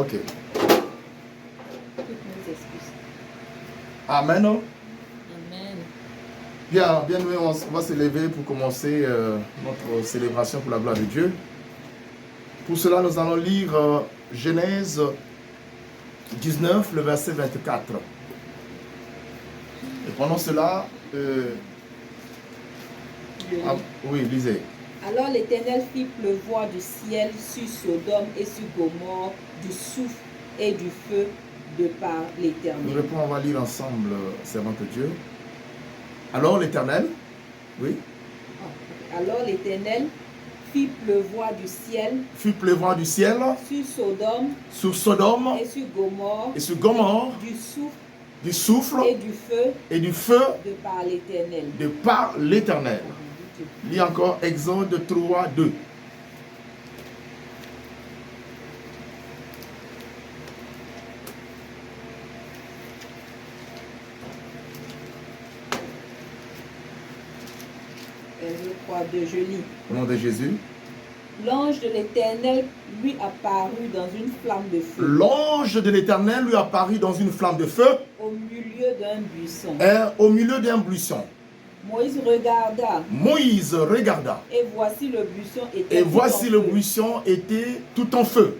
Ok. Toutes nos excuses. Amen. Amen. Bien, bien, on va se lever pour commencer notre célébration pour la gloire de Dieu. Pour cela, nous allons lire Genèse 19, le verset 24. Et pendant cela, oui, lisez. Alors l'Éternel fit pleuvoir du ciel sur Sodome et sur Gomorrhe du soufre et du feu de par Nous l'Éternel. répondons, on va lire ensemble, servante de Dieu. Alors l'Éternel, oui, Alors l'Éternel fit pleuvoir du ciel fit pleuvoir du ciel sur Sodome sur Sodome et sur Gomorrhe et sur Gomorrhe du soufre du souffle et du feu de par l'Éternel. par l'Éternel. Lis encore Exode 3, 2. Je crois je lis. Au nom de Jésus. L'ange de l'Éternel lui apparut dans une flamme de feu. L'ange de l'Éternel lui apparut dans une flamme de feu Au milieu d'un buisson. Au milieu d'un buisson. Moïse regarda. Moïse regarda. Et voici le buisson était Et tout voici en le feu. buisson était tout en feu.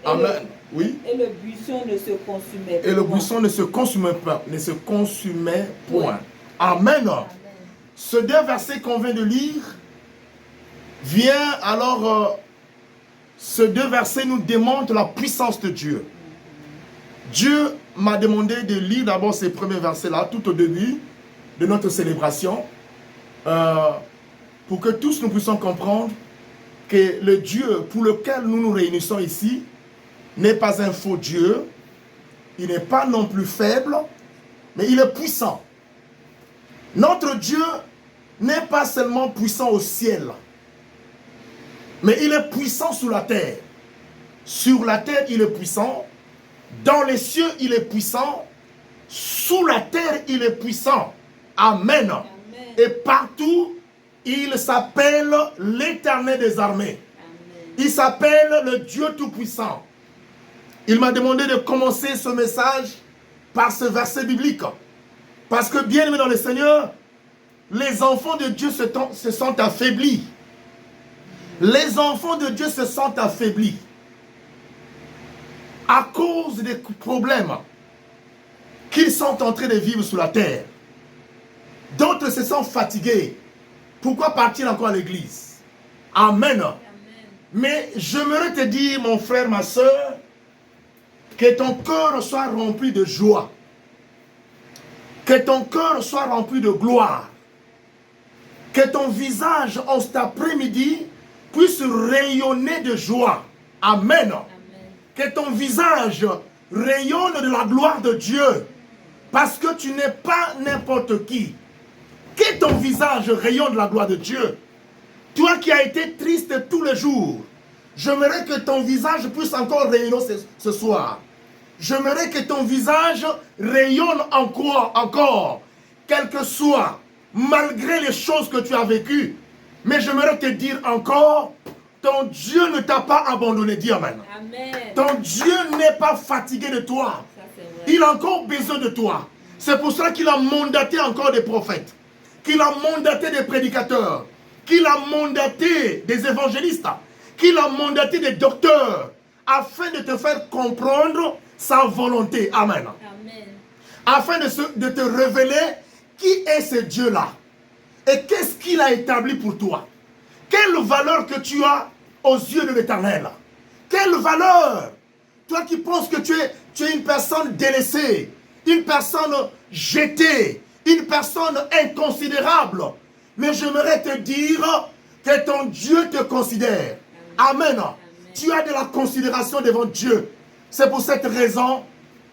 Et Amen. Oui. Et le buisson ne se consumait Et le point. buisson ne se consumait pas, ne se consumait point. Ouais. Amen. Amen. Ce deux versets qu'on vient de lire vient alors, ce deux versets nous démontrent la puissance de Dieu. Dieu m'a demandé de lire d'abord ces premiers versets-là, tout au début de notre célébration, pour que tous nous puissions comprendre que le Dieu pour lequel nous nous réunissons ici n'est pas un faux Dieu, il n'est pas non plus faible, mais il est puissant. Notre Dieu n'est pas seulement puissant au ciel, mais il est puissant sur la terre. Sur la terre, il est puissant. Dans les cieux, il est puissant. Sous la terre, il est puissant. Amen. Amen. Et partout, il s'appelle l'Éternel des armées. Amen. Il s'appelle le Dieu Tout-Puissant. Il m'a demandé de commencer ce message par ce verset biblique. Parce que bien aimé dans le Seigneur, les enfants de Dieu se sentent affaiblis. Les enfants de Dieu se sentent affaiblis à cause des problèmes qu'ils sont en train de vivre sur la terre. D'autres se sentent fatigués. Pourquoi partir encore à l'église? Amen. Amen. Mais j'aimerais te dire, mon frère, ma soeur, que ton cœur soit rempli de joie. Que ton cœur soit rempli de gloire. Que ton visage en cet après-midi puisse rayonner de joie. Amen. Amen. Que ton visage rayonne de la gloire de Dieu. Parce que tu n'es pas n'importe qui. Que ton visage rayonne de la gloire de Dieu. Toi qui as été triste tous les jours, j'aimerais que ton visage puisse encore rayonner ce soir. J'aimerais que ton visage rayonne encore, quel que soit, malgré les choses que tu as vécues. Mais j'aimerais te dire encore, ton Dieu ne t'a pas abandonné. Dis Amen. Amen. Ton Dieu n'est pas fatigué de toi. Ça, c'est vrai. Il a encore besoin de toi. C'est pour cela qu'il a mandaté encore des prophètes, qu'il a mandaté des prédicateurs, qu'il a mandaté des évangélistes, qu'il a mandaté des docteurs, afin de te faire comprendre sa volonté. Amen. Amen. Afin de te révéler qui est ce Dieu-là et qu'est-ce qu'il a établi pour toi. Quelle valeur que tu as aux yeux de l'Éternel. Quelle valeur. Toi qui penses que tu es une personne délaissée, une personne jetée, une personne inconsidérable. Mais j'aimerais te dire que ton Dieu te considère. Amen. Amen. Tu as de la considération devant Dieu. C'est pour cette raison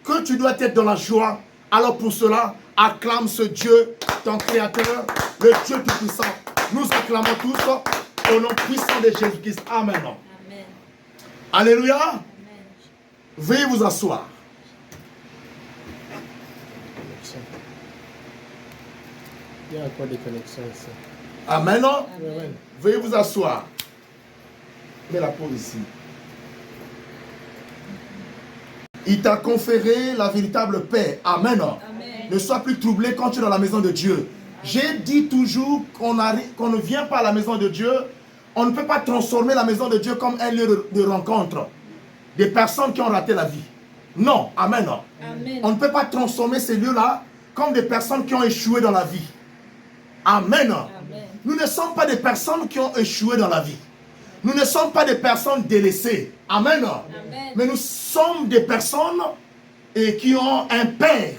que tu dois être dans la joie. Alors pour cela, acclame ce Dieu, ton Créateur, le Dieu Tout-Puissant. Nous acclamons tous au nom puissant de Jésus-Christ. Amen. Amen. Alléluia. Amen. Veuillez vous asseoir. Il y a encore des connexions ici. Amen. Amen. Veuillez vous asseoir. Mets la pause ici. Il t'a conféré la véritable paix. Amen. Amen. Ne sois plus troublé quand tu es dans la maison de Dieu. J'ai dit toujours qu'on ne vient pas à la maison de Dieu. On ne peut pas transformer la maison de Dieu comme un lieu de rencontre des personnes qui ont raté la vie. Non, amen. Amen. On ne peut pas transformer ces lieux-là comme des personnes qui ont échoué dans la vie. Amen. Amen. Nous ne sommes pas des personnes qui ont échoué dans la vie. Nous ne sommes pas des personnes délaissées. Amen. Amen. Mais nous sommes des personnes qui ont un père.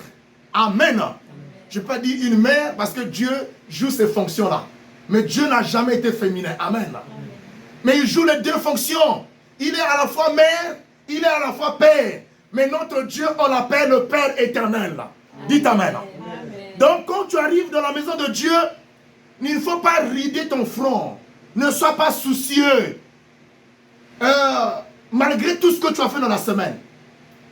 Amen. Je ne peux pas dire une mère parce que Dieu joue ces fonctions-là. Mais Dieu n'a jamais été féminin. Amen. Mais il joue les deux fonctions. Il est à la fois mère, il est à la fois père. Mais notre Dieu, on l'appelle le Père éternel. Dites Amen. Amen. Donc quand tu arrives dans la maison de Dieu, il ne faut pas rider ton front. Ne sois pas soucieux. Malgré tout ce que tu as fait dans la semaine,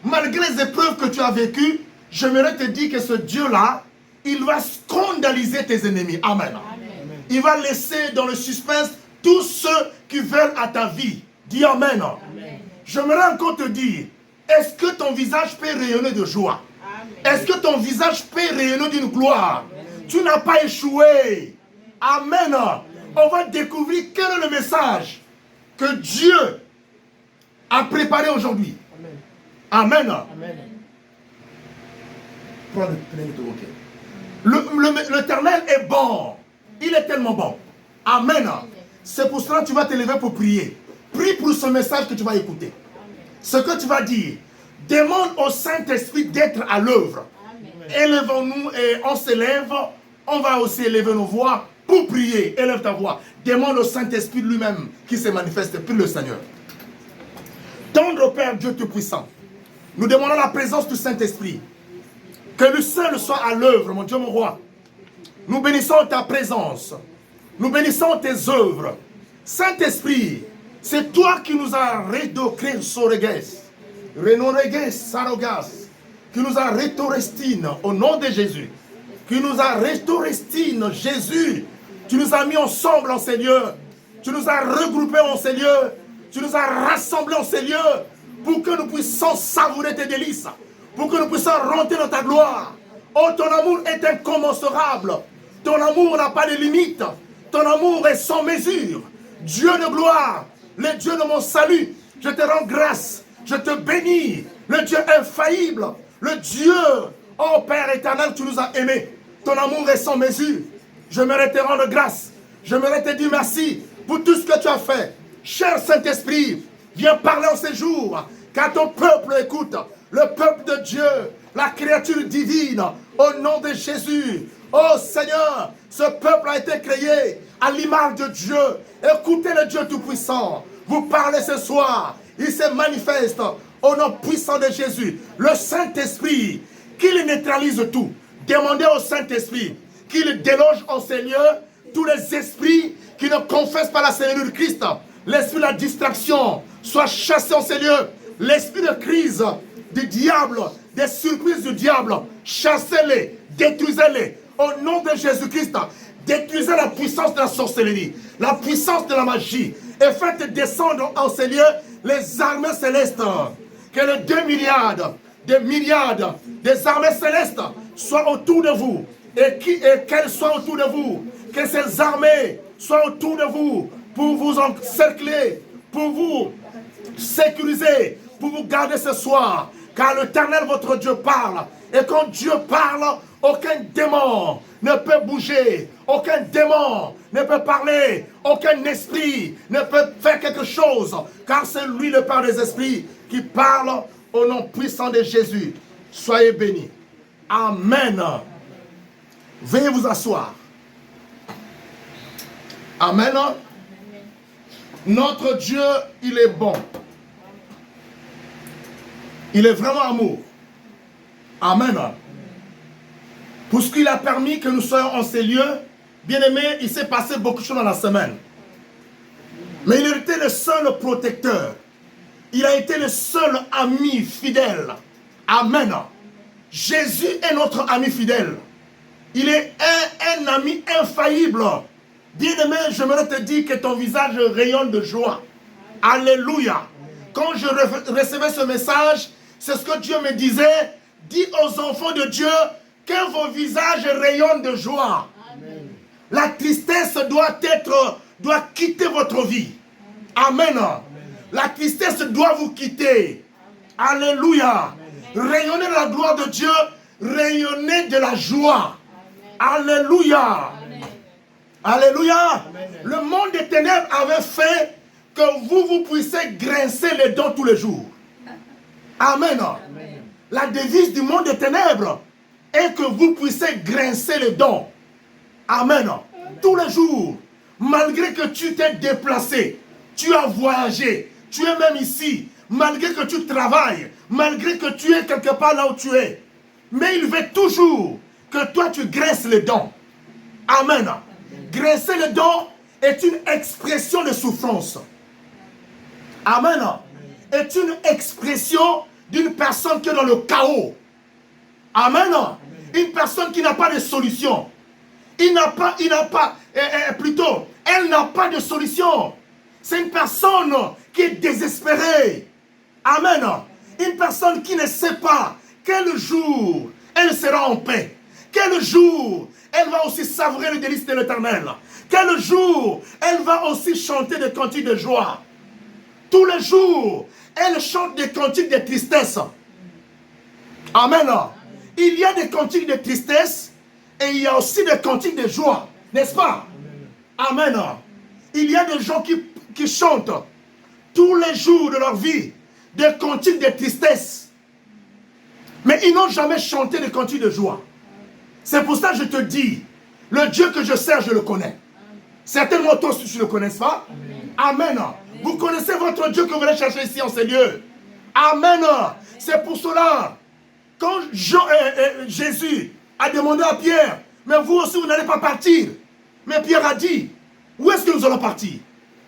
malgré les épreuves que tu as vécues, j'aimerais te dire que ce Dieu-là, il va scandaliser tes ennemis. Amen. Amen. Il va laisser dans le suspense tous ceux qui veulent à ta vie. Dis Amen. Amen. J'aimerais encore te dire, est-ce que ton visage peut rayonner de joie? Amen. Est-ce que ton visage peut rayonner d'une gloire? Tu n'as pas échoué. Amen. On va découvrir quel est le message que Dieu a préparé aujourd'hui. Amen. Amen. Prends le plein de ok. L'Éternel est bon. Il est tellement bon. Amen. C'est pour cela que tu vas te lever pour prier. Prie pour ce message que tu vas écouter. Ce que tu vas dire. Demande au Saint-Esprit d'être à l'œuvre. Élevons-nous et on s'élève. On va aussi élever nos voix pour prier. Élève ta voix. Demande au Saint-Esprit lui-même qui se manifeste. Prie le Seigneur. Tendre Père Dieu Tout-Puissant. Nous demandons la présence du Saint-Esprit. Que le seul soit à l'œuvre, mon Dieu, mon roi. Nous bénissons ta présence. Nous bénissons tes œuvres. Saint-Esprit, c'est toi qui nous as rédocré Soreges, Renoreges Sarogas, qui nous a restaurestine au nom de Jésus. Qui nous a restaurestine, Jésus. Tu nous as mis ensemble en ces lieux. Tu nous as regroupés en ces lieux. Tu nous as rassemblés en ces lieux pour que nous puissions savourer tes délices. Pour que nous puissions rentrer dans ta gloire. Oh, ton amour est incommensurable. Ton amour n'a pas de limite. Ton amour est sans mesure. Dieu de gloire, le Dieu de mon salut, je te rends grâce. Je te bénis. Le Dieu infaillible. Le Dieu, oh Père éternel, tu nous as aimés. Ton amour est sans mesure. J'aimerais te rendre grâce. J'aimerais te dire merci pour tout ce que tu as fait. Cher Saint-Esprit, viens parler en ces jours. Car ton peuple écoute. Le peuple de Dieu, la créature divine, au nom de Jésus. Oh Seigneur, ce peuple a été créé à l'image de Dieu. Écoutez le Dieu Tout-Puissant. Vous parlez ce soir. Il se manifeste au nom puissant de Jésus. Le Saint-Esprit, qu'il neutralise tout. Demandez au Saint-Esprit qu'il déloge en ces lieux tous les esprits qui ne confessent pas la Seigneur du Christ. L'esprit de la distraction soit chassé en ces lieux. L'esprit de crise du diable, des surprises du diable, chassez-les, détruisez-les. Au nom de Jésus-Christ, détruisez la puissance de la sorcellerie, la puissance de la magie, et faites descendre en ces lieux les armées célestes. Que les 2 milliards, des milliards, des armées célestes soient autour de vous, et qu'elles soient autour de vous. Que ces armées soient autour de vous, pour vous encercler, pour vous sécuriser, pour vous garder ce soir. Car l'Éternel, votre Dieu, parle. Et quand Dieu parle, aucun démon ne peut bouger. Aucun démon ne peut parler. Aucun esprit ne peut faire quelque chose. Car c'est lui, le Père des esprits, qui parle au nom puissant de Jésus. Soyez bénis. Amen. Veuillez vous asseoir. Amen. Notre Dieu, il est bon. Il est vraiment amour. Amen. Puisqu'il a permis que nous soyons en ces lieux, bien aimé, il s'est passé beaucoup de choses dans la semaine. Mais il était le seul protecteur. Il a été le seul ami fidèle. Amen. Jésus est notre ami fidèle. Il est un ami infaillible. Bien aimé, j'aimerais te dire que ton visage rayonne de joie. Alléluia. Quand je recevais ce message, C'est ce que Dieu me disait. Dis aux enfants de Dieu que vos visages rayonnent de joie. Amen. La tristesse doit quitter votre vie. Amen. Amen. La tristesse doit vous quitter. Amen. Alléluia. Amen. Rayonnez la gloire de Dieu. Rayonnez de la joie. Amen. Alléluia. Amen. Alléluia. Amen. Le monde des ténèbres avait fait que vous puissiez grincer les dents tous les jours. Amen. Amen. La devise du monde des ténèbres est que vous puissiez grincer les dents. Amen. Amen. Tous les jours, malgré que tu t'es déplacé, tu as voyagé, tu es même ici, malgré que tu travailles, malgré que tu es quelque part là où tu es, mais il veut toujours que toi tu grinces les dents. Amen. Amen. Grincer les dents est une expression de souffrance. Amen. Amen. Est une expression d'une personne qui est dans le chaos. Amen. Amen. Une personne qui n'a pas de solution. Elle n'a pas de solution. C'est une personne qui est désespérée. Amen. Une personne qui ne sait pas quel jour elle sera en paix. Quel jour elle va aussi savourer le délice de l'Éternel. Quel jour elle va aussi chanter des cantiques de joie. Tous les jours, elle chante des cantiques de tristesse. Amen. Il y a des cantiques de tristesse et il y a aussi des cantiques de joie. N'est-ce pas? Amen. Il y a des gens qui chantent tous les jours de leur vie des cantiques de tristesse. Mais ils n'ont jamais chanté des cantiques de joie. C'est pour ça que je te dis, le Dieu que je sers, je le connais. Certainement toi aussi tu ne le connais pas. Amen. Amen. Vous connaissez votre Dieu que vous allez chercher ici en ces lieux. Amen. C'est pour cela, quand Jésus a demandé à Pierre, mais vous aussi vous n'allez pas partir. Mais Pierre a dit, où est-ce que nous allons partir?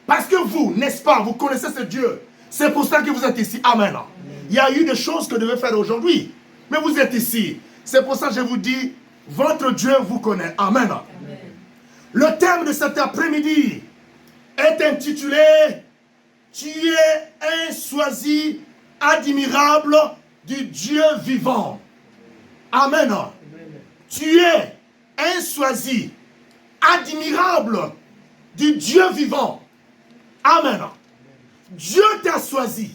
Parce que vous, n'est-ce pas, vous connaissez ce Dieu. C'est pour ça que vous êtes ici. Amen. Amen. Il y a eu des choses que vous devez faire aujourd'hui. Mais vous êtes ici. C'est pour ça que je vous dis, votre Dieu vous connaît. Amen. Amen. Le thème de cet après-midi est intitulé « Tu es un choisi admirable du Dieu vivant ». Amen. Amen. Tu es un choisi admirable du Dieu vivant. Amen. Dieu t'a choisi.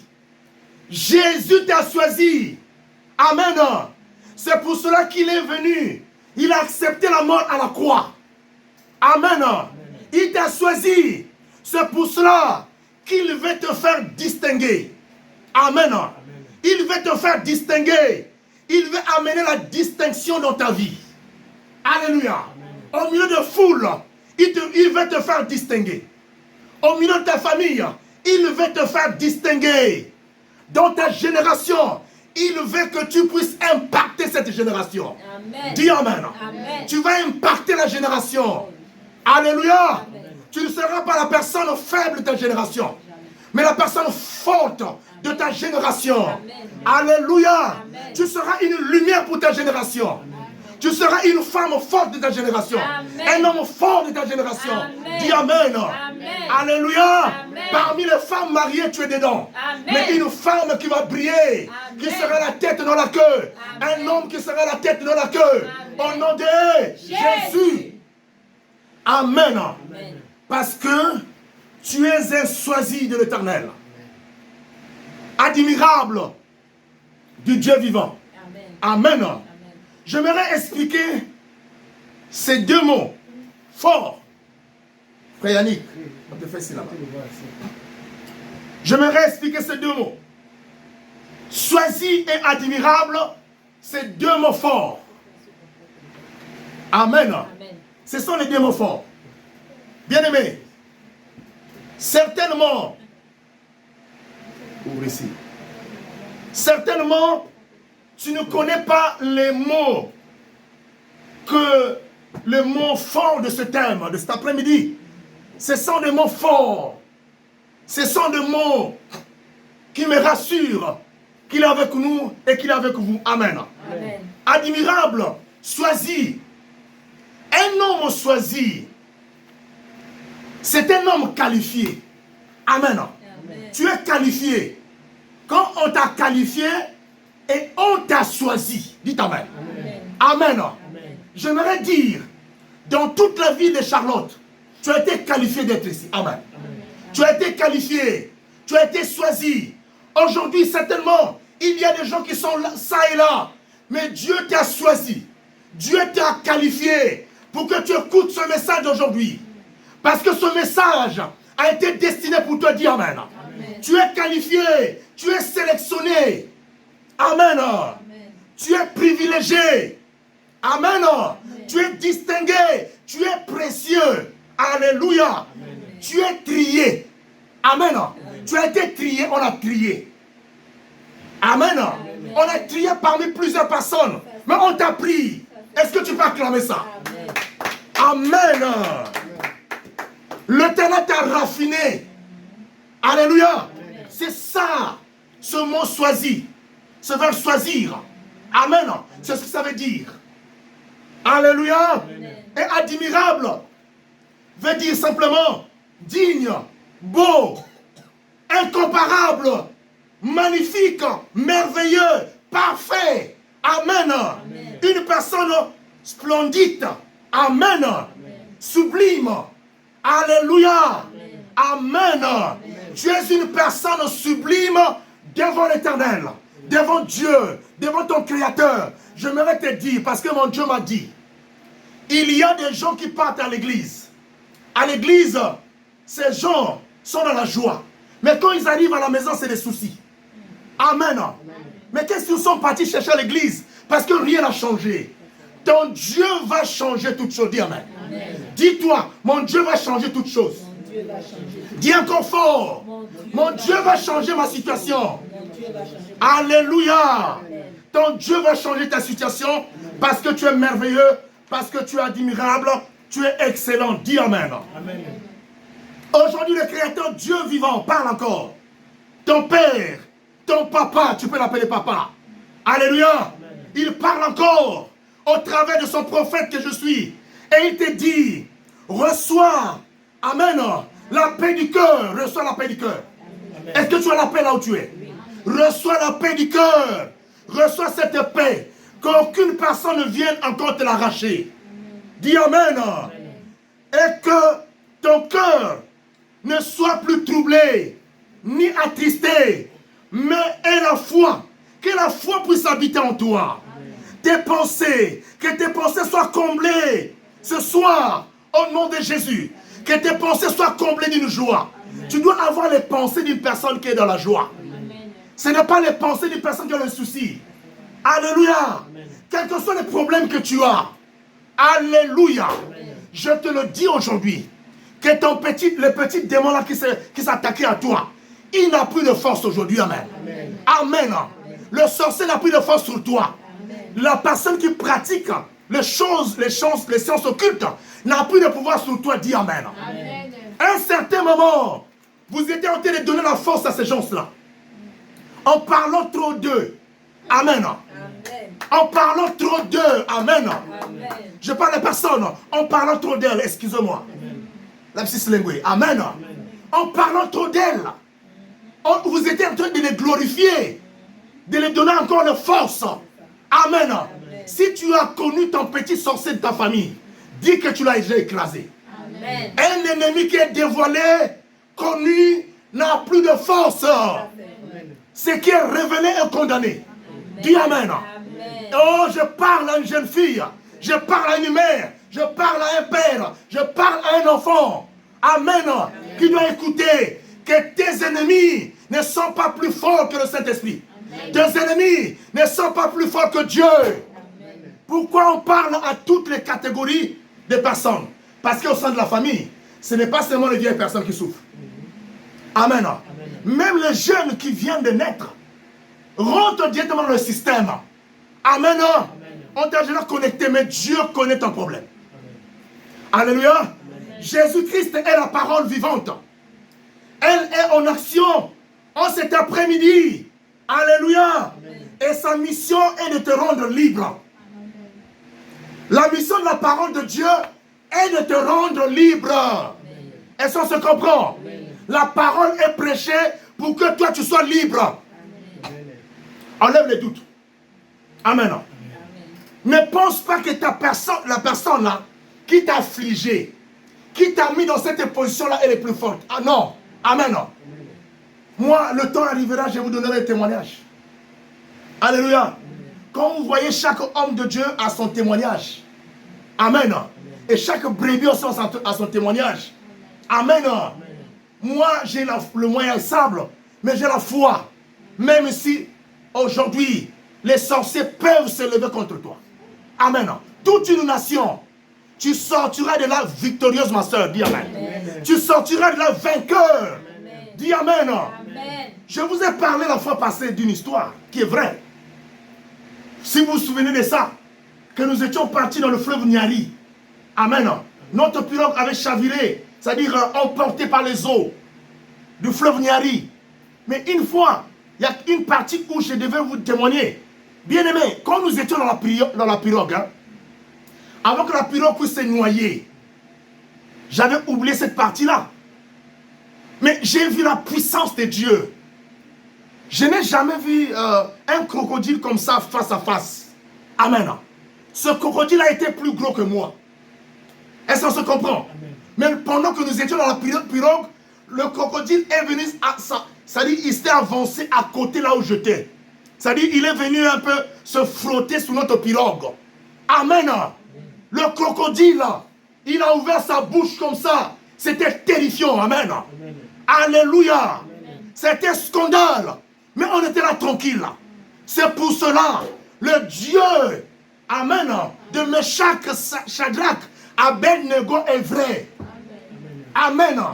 Jésus t'a choisi. Amen. C'est pour cela qu'il est venu. Il a accepté la mort à la croix. Amen. Il t'a choisi. C'est pour cela qu'il veut te faire distinguer. Amen. Il veut te faire distinguer. Il veut amener la distinction dans ta vie. Alléluia. Au milieu de foule, il veut te faire distinguer. Au milieu de ta famille, il veut te faire distinguer. Dans ta génération, il veut que tu puisses impacter cette génération. Amen. Dis Amen. Amen. Tu vas impacter la génération. Alléluia. Amen. Tu ne seras pas la personne faible de ta génération, mais la personne forte de ta génération. Amen. Alléluia. Amen. Tu seras une lumière pour ta génération. Amen. Tu seras une femme forte de ta génération. Amen. Un homme fort de ta génération. Amen. Dis Amen. Amen. Alléluia. Amen. Parmi les femmes mariées, tu es dedans. Amen. Mais une femme qui va briller, Amen. Qui sera la tête dans la queue. Amen. Un homme qui sera la tête dans la queue. Amen. Au nom de Jésus. Amen. Amen. Parce que tu es un choisi de l'Éternel. Admirable du Dieu vivant. Amen. Amen. J'aimerais expliquer ces deux mots forts. Frère Yannick, on te fait ici là-bas. J'aimerais expliquer ces deux mots. Choisi et admirable, ces deux mots forts. Amen. Amen. Ce sont les deux mots forts. Bien-aimés, certainement, ouvre ici. Certainement, tu ne connais pas les mots forts de ce thème, de cet après-midi. Ce sont des mots forts. Ce sont des mots qui me rassurent qu'il est avec nous et qu'il est avec vous. Amen. Amen. Admirable, choisi. Un homme choisi, c'est un homme qualifié. Amen. Amen. Tu es qualifié. Quand on t'a qualifié, Et on t'a choisi. Dites Amen. Amen. Amen. J'aimerais dire, dans toute la vie de Charlotte, tu as été qualifié d'être ici. Amen. Tu as été qualifié. Tu as été choisi. Aujourd'hui, certainement, il y a des gens qui sont là, ça et là. Mais Dieu t'a choisi. Dieu t'a qualifié pour que tu écoutes ce message aujourd'hui. Parce que ce message a été destiné pour te dire Amen. Amen. Tu es qualifié. Tu es sélectionné. Amen. Amen. Tu es privilégié. Amen. Amen. Tu es distingué. Tu es précieux. Alléluia. Amen. Tu es trié. Amen. Tu as été trié, on a trié. Amen. On a trié parmi plusieurs personnes. Mais on t'a pris. Est-ce que tu peux acclamer ça? Amen. Amen. L'Éternel t'a raffiné. Alléluia. C'est ça, ce mot choisi. Ce verbe choisir. Amen. C'est ce que ça veut dire. Alléluia. Et admirable veut dire simplement digne, beau, incomparable, magnifique, merveilleux, parfait. Amen. Une personne splendide. Amen. Sublime. Alléluia. Amen. Tu es une personne sublime devant l'Éternel, devant Dieu, devant ton Créateur. J'aimerais te dire, parce que mon Dieu m'a dit, il y a des gens qui partent à l'église. À l'église, ces gens sont dans la joie. Mais quand ils arrivent à la maison, c'est des soucis. Amen. Mais qu'est-ce qu'ils sont partis chercher à l'église? Parce que rien n'a changé. Ton Dieu va changer toutes choses. Dis Amen. Dis-toi, mon Dieu va changer toutes choses. Mon Dieu va changer. Dis encore fort. Mon Dieu va changer ma situation. Mon Dieu va changer. Alléluia. Ton Dieu va changer ta situation parce que tu es merveilleux, parce que tu es admirable, tu es excellent. Dis Amen. Amen. Aujourd'hui, le Créateur, Dieu vivant, parle encore. Ton père, ton papa, tu peux l'appeler papa. Alléluia. Il parle encore au travers de son prophète que je suis. Et il te dit, reçois, amen, la paix du cœur. Reçois la paix du cœur. Est-ce que tu as la paix là où tu es? Reçois la paix du cœur. Reçois cette paix. Qu'aucune personne ne vienne encore te l'arracher. Dis amen. Et que ton cœur ne soit plus troublé, ni attristé, mais aie la foi. Que la foi puisse habiter en toi. Tes pensées, que tes pensées soient comblées ce soir, au nom de Jésus. Que tes pensées soient comblées d'une joie. Tu dois avoir les pensées d'une personne qui est dans la joie. Ce n'est pas les pensées d'une personne qui a le souci. Alléluia. Quels que soient les problèmes que tu as. Alléluia. Je te le dis aujourd'hui. Que le petit démon là qui s'attaquait à toi, il n'a plus de force aujourd'hui. Amen. Amen. Le sorcier n'a plus de force sur toi. La personne qui pratique les sciences occultes n'a plus de pouvoir sur toi. Dis Amen. À un certain moment, vous étiez en train de donner la force à ces gens-là. En parlant trop d'eux. Amen. En parlant trop d'eux. Amen. Je parle à personne. En parlant trop d'elle. Excusez-moi. Lapsus linguae. Amen. En parlant trop d'elle. Vous étiez en train de les glorifier. De les donner encore de force. Amen. Si tu as connu ton petit sorcier de ta famille, dis que tu l'as déjà écrasé. Amen. Un ennemi qui est dévoilé, connu, n'a plus de force. Ce qui est révélé est condamné. Dis Amen. Oh, je parle à une jeune fille. Je parle à une mère. Je parle à un père. Je parle à un enfant. Amen. Qui doit écouter que tes ennemis ne sont pas plus forts que le Saint-Esprit. Tes ennemis ne sont pas plus forts que Dieu. Pourquoi on parle à toutes les catégories de personnes? Parce qu'au sein de la famille, ce n'est pas seulement les vieilles personnes qui souffrent. Amen. Même les jeunes qui viennent de naître rentrent directement dans le système. Amen. On t'a déjà connecté, mais Dieu connaît ton problème. Alléluia. Jésus-Christ est la parole vivante. Elle est en action en cet après-midi. Alléluia. Et sa mission est de te rendre libre. La mission de la parole de Dieu est de te rendre libre. Est-ce qu'on se comprend? La parole est prêchée pour que toi tu sois libre. Enlève les doutes. Amen. Amen. Ne pense pas que la personne là, qui t'a affligé, qui t'a mis dans cette position-là, elle est plus forte. Ah non. Amen. Moi, le temps arrivera, je vous donnerai un témoignage. Alléluia. Quand vous voyez, chaque homme de Dieu a son témoignage. Amen. Et chaque brebis aussi a son témoignage. Amen. Moi, j'ai le moyen simple, mais j'ai la foi. Même si, aujourd'hui, les sorciers peuvent se lever contre toi. Amen. Toute une nation, tu sortiras de là victorieuse, ma soeur. Dis Amen. Amen. Tu sortiras de là vainqueur. Amen. Dis Amen. Amen. Je vous ai parlé la fois passée d'une histoire qui est vraie. Si vous vous souvenez de ça, que nous étions partis dans le fleuve Niari. Amen. Notre pirogue avait chaviré, c'est-à-dire emporté par les eaux du fleuve Niari. Mais une fois, il y a une partie où je devais vous témoigner. Bien aimé, quand nous étions dans la pirogue, avant que la pirogue puisse se noyer, j'avais oublié cette partie-là. Mais j'ai vu la puissance de Dieu. Je n'ai jamais vu un crocodile comme ça face à face. Amen. Ce crocodile a été plus gros que moi. Est-ce qu'on se comprend? Amen. Mais pendant que nous étions dans la pirogue, le crocodile est venu, c'est-à-dire il s'est avancé à côté là où j'étais. C'est-à-dire il est venu un peu se frotter sur notre pirogue. Amen. Le crocodile, il a ouvert sa bouche comme ça. C'était terrifiant. Amen. Amen. Alléluia. C'était scandale. Mais on était là tranquille. C'est pour cela, le Dieu, Amen, de Meshach, Shadrach, Abednego est vrai. Amen. Amen.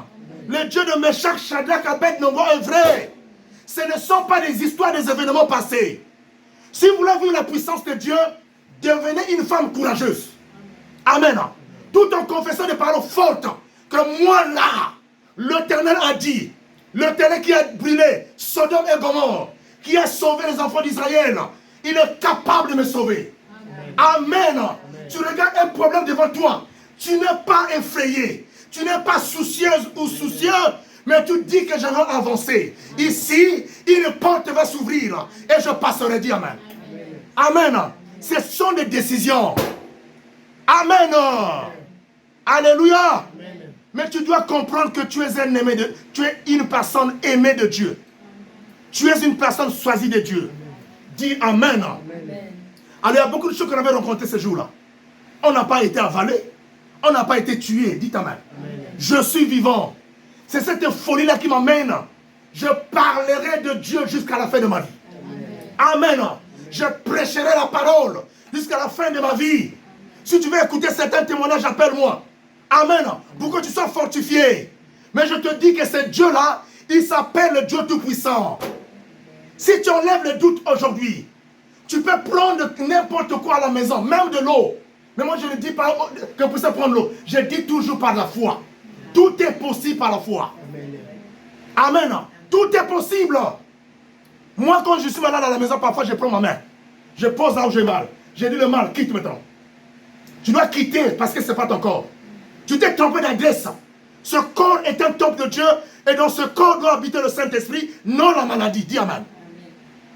Le Dieu de Meshach, Shadrach, Abednego est vrai. Ce ne sont pas des histoires des événements passés. Si vous voulez vivre la puissance de Dieu, devenez une femme courageuse. Amen. Tout en confessant des paroles fortes, que moi là, l'Éternel a dit, l'Éternel qui a brûlé Sodome et Gomorrhe, qui a sauvé les enfants d'Israël, il est capable de me sauver. Amen. Amen. Amen. Tu regardes un problème devant toi, tu n'es pas effrayé, tu n'es pas soucieuse ou soucieux, mais tu dis que je vais avancer. Ici, une porte va s'ouvrir et je passerai. Dis Amen. Amen. Amen. Ce sont des décisions. Amen. Alléluia. Amen. Mais tu dois comprendre que tu es un aimé de, tu es une personne aimée de Dieu. Tu es une personne choisie de Dieu. Dis Amen. Amen. Alors il y a beaucoup de choses qu'on avait rencontrées ce jour-là. On n'a pas été avalé. On n'a pas été tué. Dites Amen. Amen. Je suis vivant. C'est cette folie-là qui m'amène. Je parlerai de Dieu jusqu'à la fin de ma vie. Amen. Amen. Je prêcherai la parole jusqu'à la fin de ma vie. Si tu veux écouter certains témoignages, appelle-moi. Amen. Pour que tu sois fortifié. Mais je te dis que ce Dieu-là, il s'appelle le Dieu Tout-Puissant. Si tu enlèves le doute aujourd'hui, tu peux prendre n'importe quoi à la maison, même de l'eau. Mais moi, je ne dis pas que vous puissiez prendre l'eau. Je dis toujours par la foi. Tout est possible par la foi. Amen. Tout est possible. Moi, quand je suis malade à la maison, parfois, je prends ma main. Je pose là où j'ai mal. J'ai dit le mal, quitte maintenant. Tu dois quitter parce que ce n'est pas ton corps. Tu t'es trompé d'adresse. Ce corps est un temple de Dieu et dans ce corps doit habiter le Saint-Esprit, non la maladie. Dis Amen.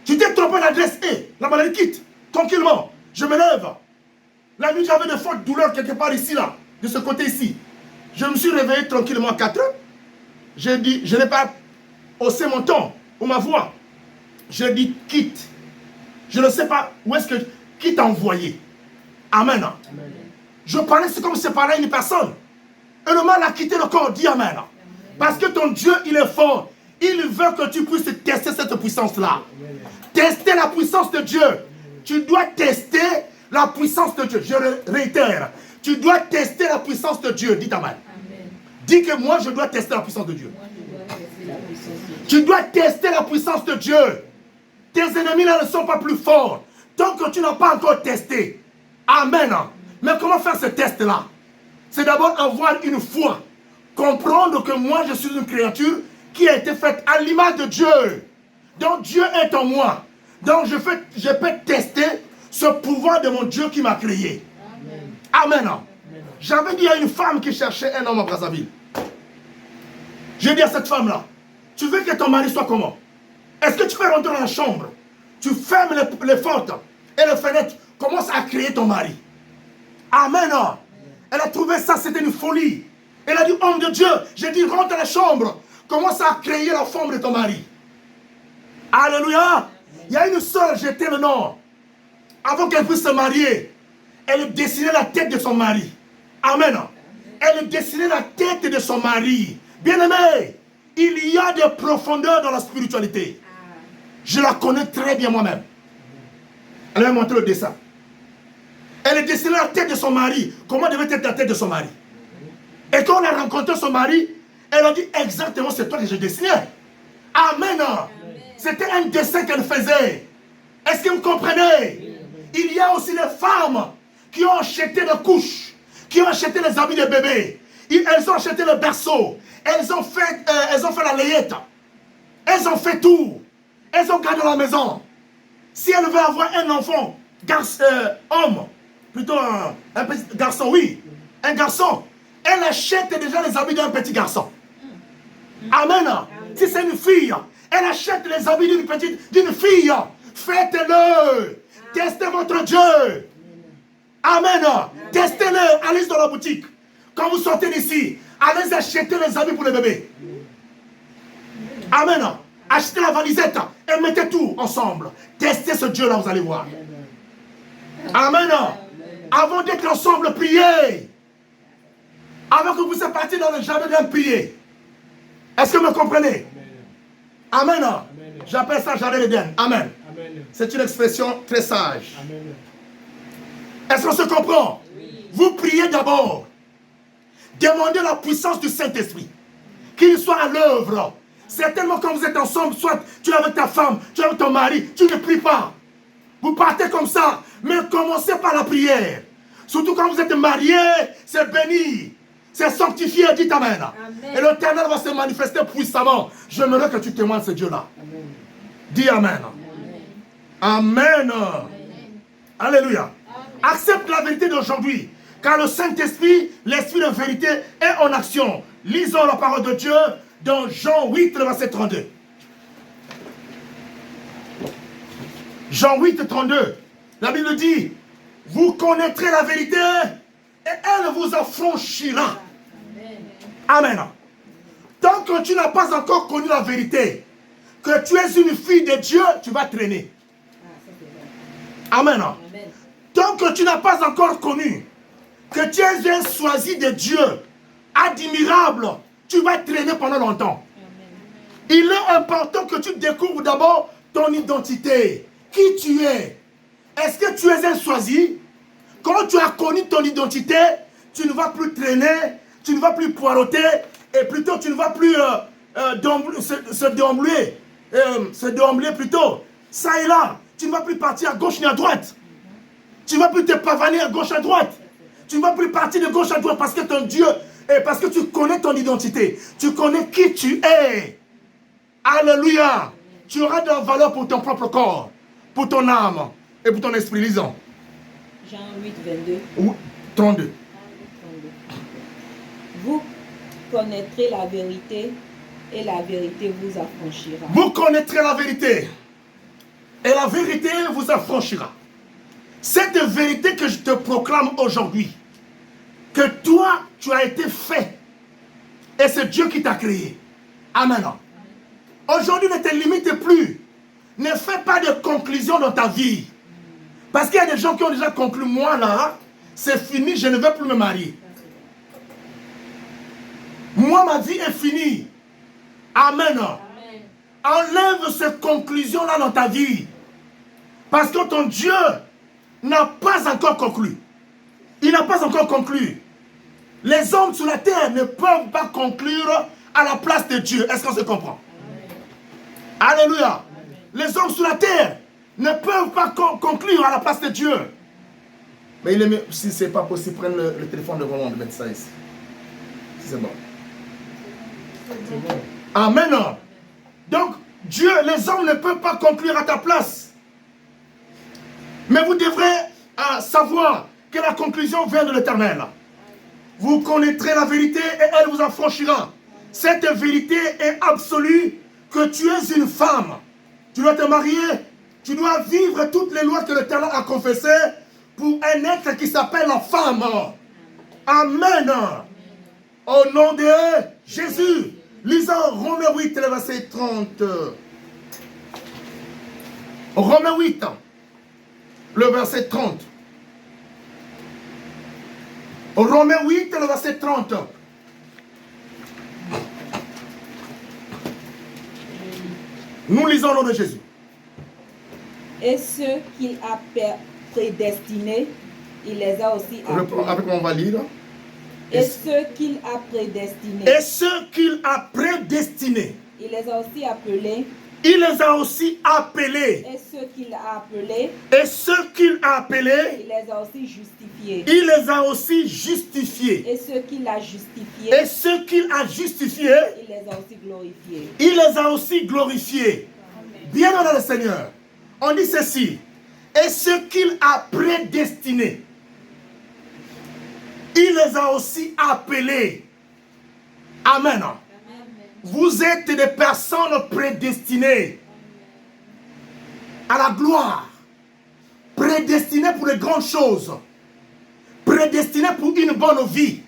Tu t'es trompé d'adresse et la maladie quitte. Tranquillement. Je me lève. La nuit, j'avais de fortes douleurs quelque part ici, là. De ce côté ici. Je me suis réveillé tranquillement à 4 heures. J'ai dit, je n'ai pas haussé mon ton ou ma voix. J'ai dit, quitte. Je ne sais pas où est-ce que... Qui t'a envoyé? Amen. Amen. Je parlais, c'est comme si je parlais à une personne. Et le mal a quitté le corps. Dis Amen. Amen. Parce que ton Dieu, il est fort. Il veut que tu puisses tester cette puissance-là. Tester la puissance de Dieu. Tu dois tester la puissance de Dieu. Je réitère. Tu dois tester la puissance de Dieu. Dis Amen. Amen. Dis que moi, je dois tester la puissance de Dieu. Tu dois tester la puissance de Dieu. Tes ennemis là ne sont pas plus forts. Tant que tu n'as pas encore testé. Amen. Mais comment faire ce test-là? C'est d'abord avoir une foi. Comprendre que moi, je suis une créature qui a été faite à l'image de Dieu. Donc Dieu est en moi. Donc je peux tester ce pouvoir de mon Dieu qui m'a créé. Amen. Amen. J'avais dit à une femme qui cherchait un homme à Brazzaville. J'ai dit à cette femme-là, tu veux que ton mari soit comment? Est-ce que tu peux rentrer dans la chambre? Tu fermes les portes et les fenêtres, commence à créer ton mari. Amen. Elle a trouvé ça, c'était une folie. Elle a dit, homme de Dieu, j'ai dit, rentre dans la chambre. Commence à créer la forme de ton mari. Alléluia. Il y a une soeur, j'étais le nom. Avant qu'elle puisse se marier, elle dessinait la tête de son mari. Amen. Elle dessinait la tête de son mari. Bien-aimé, il y a des profondeurs dans la spiritualité. Je la connais très bien moi-même. Elle m'a montré le dessin. Elle dessinait la tête de son mari. Comment devait être la tête de son mari? Et quand on a rencontré son mari, elle a dit exactement c'est toi que je dessinais. Amen. C'était un dessin qu'elle faisait. Est-ce que vous comprenez? Il y a aussi les femmes qui ont acheté des couches, qui ont acheté les habits de bébé. Elles ont acheté le berceau. Elles ont fait la layette. Elles ont fait tout. Elles ont gardé la maison. Si elle veut avoir un enfant, homme, plutôt un petit garçon, oui, un garçon, elle achète déjà les habits d'un petit garçon. Amen. Si c'est une fille, elle achète les habits d'une fille. Faites-le. Testez votre Dieu. Amen. Testez-le. Allez dans la boutique. Quand vous sortez d'ici, allez acheter les habits pour le bébé. Amen. Achetez la valisette et mettez tout ensemble. Testez ce Dieu-là, vous allez voir. Amen. Avant d'être ensemble, priez. Avant que vous puissiez partir dans le jardin d'un prier. Est-ce que vous me comprenez? Amen. J'appelle ça jardin d'Éden. Amen. C'est une expression très sage. Est-ce qu'on se comprend? Oui. Vous priez d'abord. Demandez la puissance du Saint-Esprit. Qu'il soit à l'œuvre. Certainement quand vous êtes ensemble, soit tu es avec ta femme, tu es avec ton mari, tu ne pries pas. Vous partez comme ça. Mais commencez par la prière. Surtout quand vous êtes mariés, c'est béni. C'est sanctifié, dites Amen. Amen. Et l'Éternel va se manifester puissamment. J'aimerais que tu témoignes ce Dieu-là. Dis Amen. Amen. Amen. Alléluia. Amen. Accepte la vérité d'aujourd'hui. Car le Saint-Esprit, l'Esprit de vérité est en action. Lisons la parole de Dieu dans Jean 8, le verset 32. Jean 8, 32. La Bible dit, vous connaîtrez la vérité et elle vous affranchira. Amen. Tant que tu n'as pas encore connu la vérité, que tu es une fille de Dieu, tu vas traîner. Amen. Tant que tu n'as pas encore connu que tu es un choisi de Dieu, admirable, tu vas traîner pendant longtemps. Il est important que tu découvres d'abord ton identité. Qui tu es? Est-ce que tu es un choisi? Quand tu as connu ton identité, tu ne vas plus traîner, tu ne vas plus poireauter, et plutôt tu ne vas plus se déambler plutôt. Ça et là, tu ne vas plus partir à gauche ni à droite. Tu ne vas plus te pavaner à gauche à droite. Tu ne vas plus partir de gauche à droite parce que ton Dieu, parce que tu connais ton identité. Tu connais qui tu es. Alléluia. Tu auras de la valeur pour ton propre corps, pour ton âme et pour ton esprit. Lisons. Jean 8, 22. Ou 32. Vous connaîtrez la vérité et la vérité vous affranchira. Vous connaîtrez la vérité et la vérité vous affranchira. Cette vérité que je te proclame aujourd'hui, que toi, tu as été fait et c'est Dieu qui t'a créé. Amen. Aujourd'hui, ne te limite plus. Ne fais pas de conclusion dans ta vie. Parce qu'il y a des gens qui ont déjà conclu, moi là, c'est fini, je ne vais plus me marier. Moi, ma vie est finie. Amen. Enlève cette conclusion-là dans ta vie. Parce que ton Dieu n'a pas encore conclu. Il n'a pas encore conclu. Les hommes sur la terre ne peuvent pas conclure à la place de Dieu. Est-ce qu'on se comprend? Amen. Alléluia. Amen. Les hommes sur la terre ne peuvent pas conclure à la place de Dieu. Mais il est mieux, si ce n'est pas possible, prendre le téléphone de Roland, de mettre ça ici. C'est bon. Amen. Donc, Dieu, les hommes ne peuvent pas conclure à ta place. Mais vous devrez savoir que la conclusion vient de l'Éternel. Vous connaîtrez la vérité et elle vous affranchira. Cette vérité est absolue, que tu es une femme. Tu dois te marier, Tu dois vivre toutes les lois que l'Éternel a confessées pour un être qui s'appelle la femme. Amen. Au nom de Jésus. Lisons Romains 8, le verset 30. Romains 8, le verset 30. Romains 8, le verset 30. Nous lisons au nom de Jésus. Et ceux qu'il a prédestinés, il les a aussi appelés. Avec moi, on va lire. Et ceux qu'il a prédestinés, Et ceux qu'il a prédestinés, il les a aussi appelés. il les a aussi appelés. Et ceux qu'il a appelés, Et ceux qu'il a appelés, il les a aussi justifiés. il les a aussi justifiés. Et ceux qu'il a justifiés, Et ceux qu'il a justifiés, il les a aussi glorifiés. il les a aussi glorifiés. Bien dans le Seigneur. On dit ceci. Et ceux qu'il a prédestinés, il les a aussi appelés. Amen. Vous êtes des personnes prédestinées à la gloire, prédestinées pour les grandes choses, prédestinées pour une bonne vie,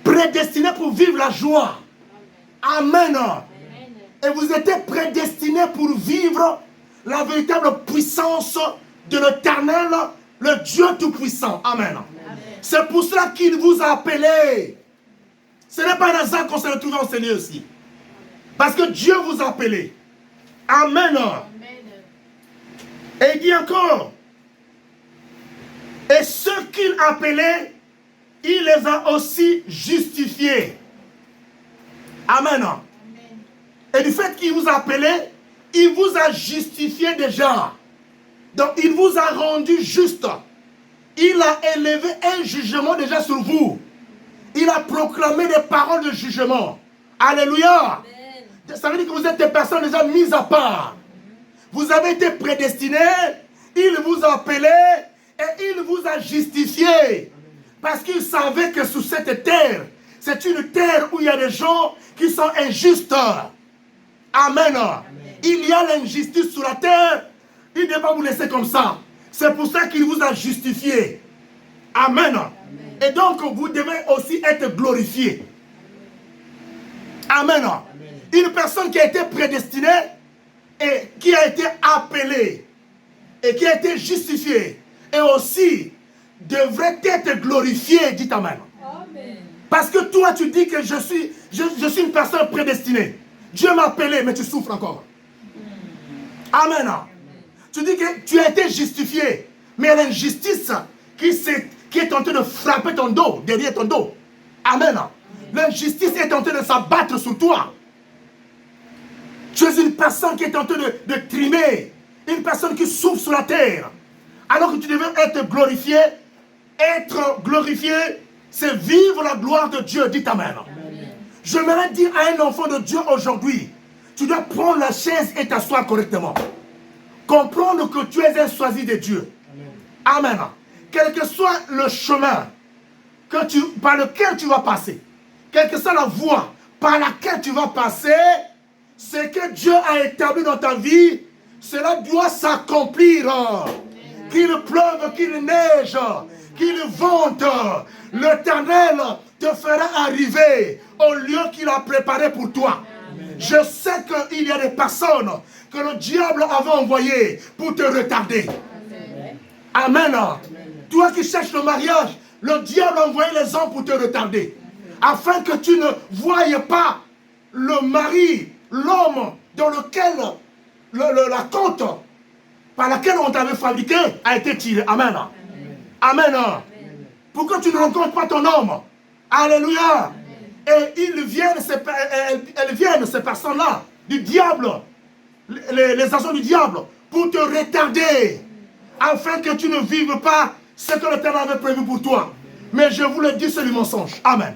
prédestinées pour vivre la joie. Amen. Et vous êtes prédestinés pour vivre la véritable puissance de l'Éternel, le Dieu Tout-Puissant. Amen. C'est pour cela qu'il vous a appelé. Ce n'est pas un hasard qu'on se retrouve en ce lieu aussi. Parce que Dieu vous a appelé. Amen. Et il dit encore. Et ceux qu'il a appelés, il les a aussi justifiés. Amen. Et du fait qu'il vous a appelé, il vous a justifié déjà. Donc il vous a rendu juste. Il a élevé un jugement déjà sur vous. Il a proclamé des paroles de jugement. Alléluia. Amen. Ça veut dire que vous êtes des personnes déjà mises à part. Vous avez été prédestinés. Il vous a appelé et il vous a justifié. Parce qu'il savait que sur cette terre, c'est une terre où il y a des gens qui sont injustes. Amen. Amen. Il y a l'injustice sur la terre. Il ne va pas vous laisser comme ça. C'est pour ça qu'il vous a justifié. Amen. Amen. Et donc, vous devez aussi être glorifié. Amen. Amen. Une personne qui a été prédestinée et qui a été appelée et qui a été justifiée et aussi devrait être glorifiée. Dites Amen. Amen. Parce que toi, tu dis que je suis une personne prédestinée. Dieu m'a appelé, mais tu souffres encore. Amen. Amen. Tu dis que tu as été justifié, mais il y a l'injustice qui est en train de frapper ton dos, derrière ton dos. Amen. L'injustice est en train de s'abattre sur toi. Tu es une personne qui est en train de trimer, une personne qui souffre sur la terre. Alors que tu devais être glorifié, c'est vivre la gloire de Dieu. Dites Amen. Amen. J'aimerais dire à un enfant de Dieu aujourd'hui, tu dois prendre la chaise et t'asseoir correctement. Comprendre que tu es un choisi de Dieu. Amen. Amen. Quel que soit le chemin par lequel tu vas passer, quelle que soit la voie par laquelle tu vas passer, ce que Dieu a établi dans ta vie, cela doit s'accomplir. Qu'il pleuve, qu'il neige, qu'il vente, l'Éternel te fera arriver au lieu qu'il a préparé pour toi. Je sais qu'il y a des personnes que le diable avait envoyées pour te retarder. Amen. Amen. Toi qui cherches le mariage, le diable a envoyé les hommes pour te retarder. Afin que tu ne voyes pas le mari, l'homme dans lequel la côte par laquelle on t'avait fabriqué a été tirée. Amen. Amen. Amen. Amen. Pourquoi tu ne rencontres pas ton homme? Alléluia. Amen. Et elles viennent, ces personnes-là, du diable, les agents du diable, pour te retarder, afin que tu ne vives pas ce que l'Éternel avait prévu pour toi. Mais je vous le dis, c'est du mensonge. Amen.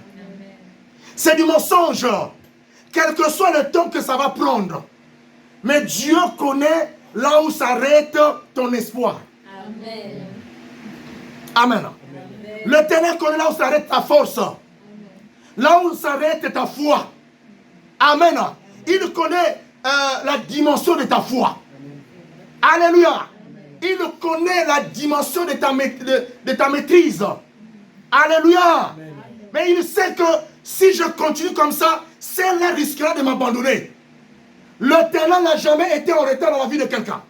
C'est du mensonge. Quel que soit le temps que ça va prendre. Mais Dieu connaît là où s'arrête ton espoir. Amen. Amen. L'Éternel connaît là où s'arrête ta force. Amen. Là où s'arrête ta foi. Amen. Il connaît la dimension de ta foi. Alléluia. Il connaît la dimension de ta maîtrise. Alléluia. Mais il sait que si je continue comme ça, celle-là risquera de m'abandonner. L'Éternel n'a jamais été en retard dans la vie de quelqu'un.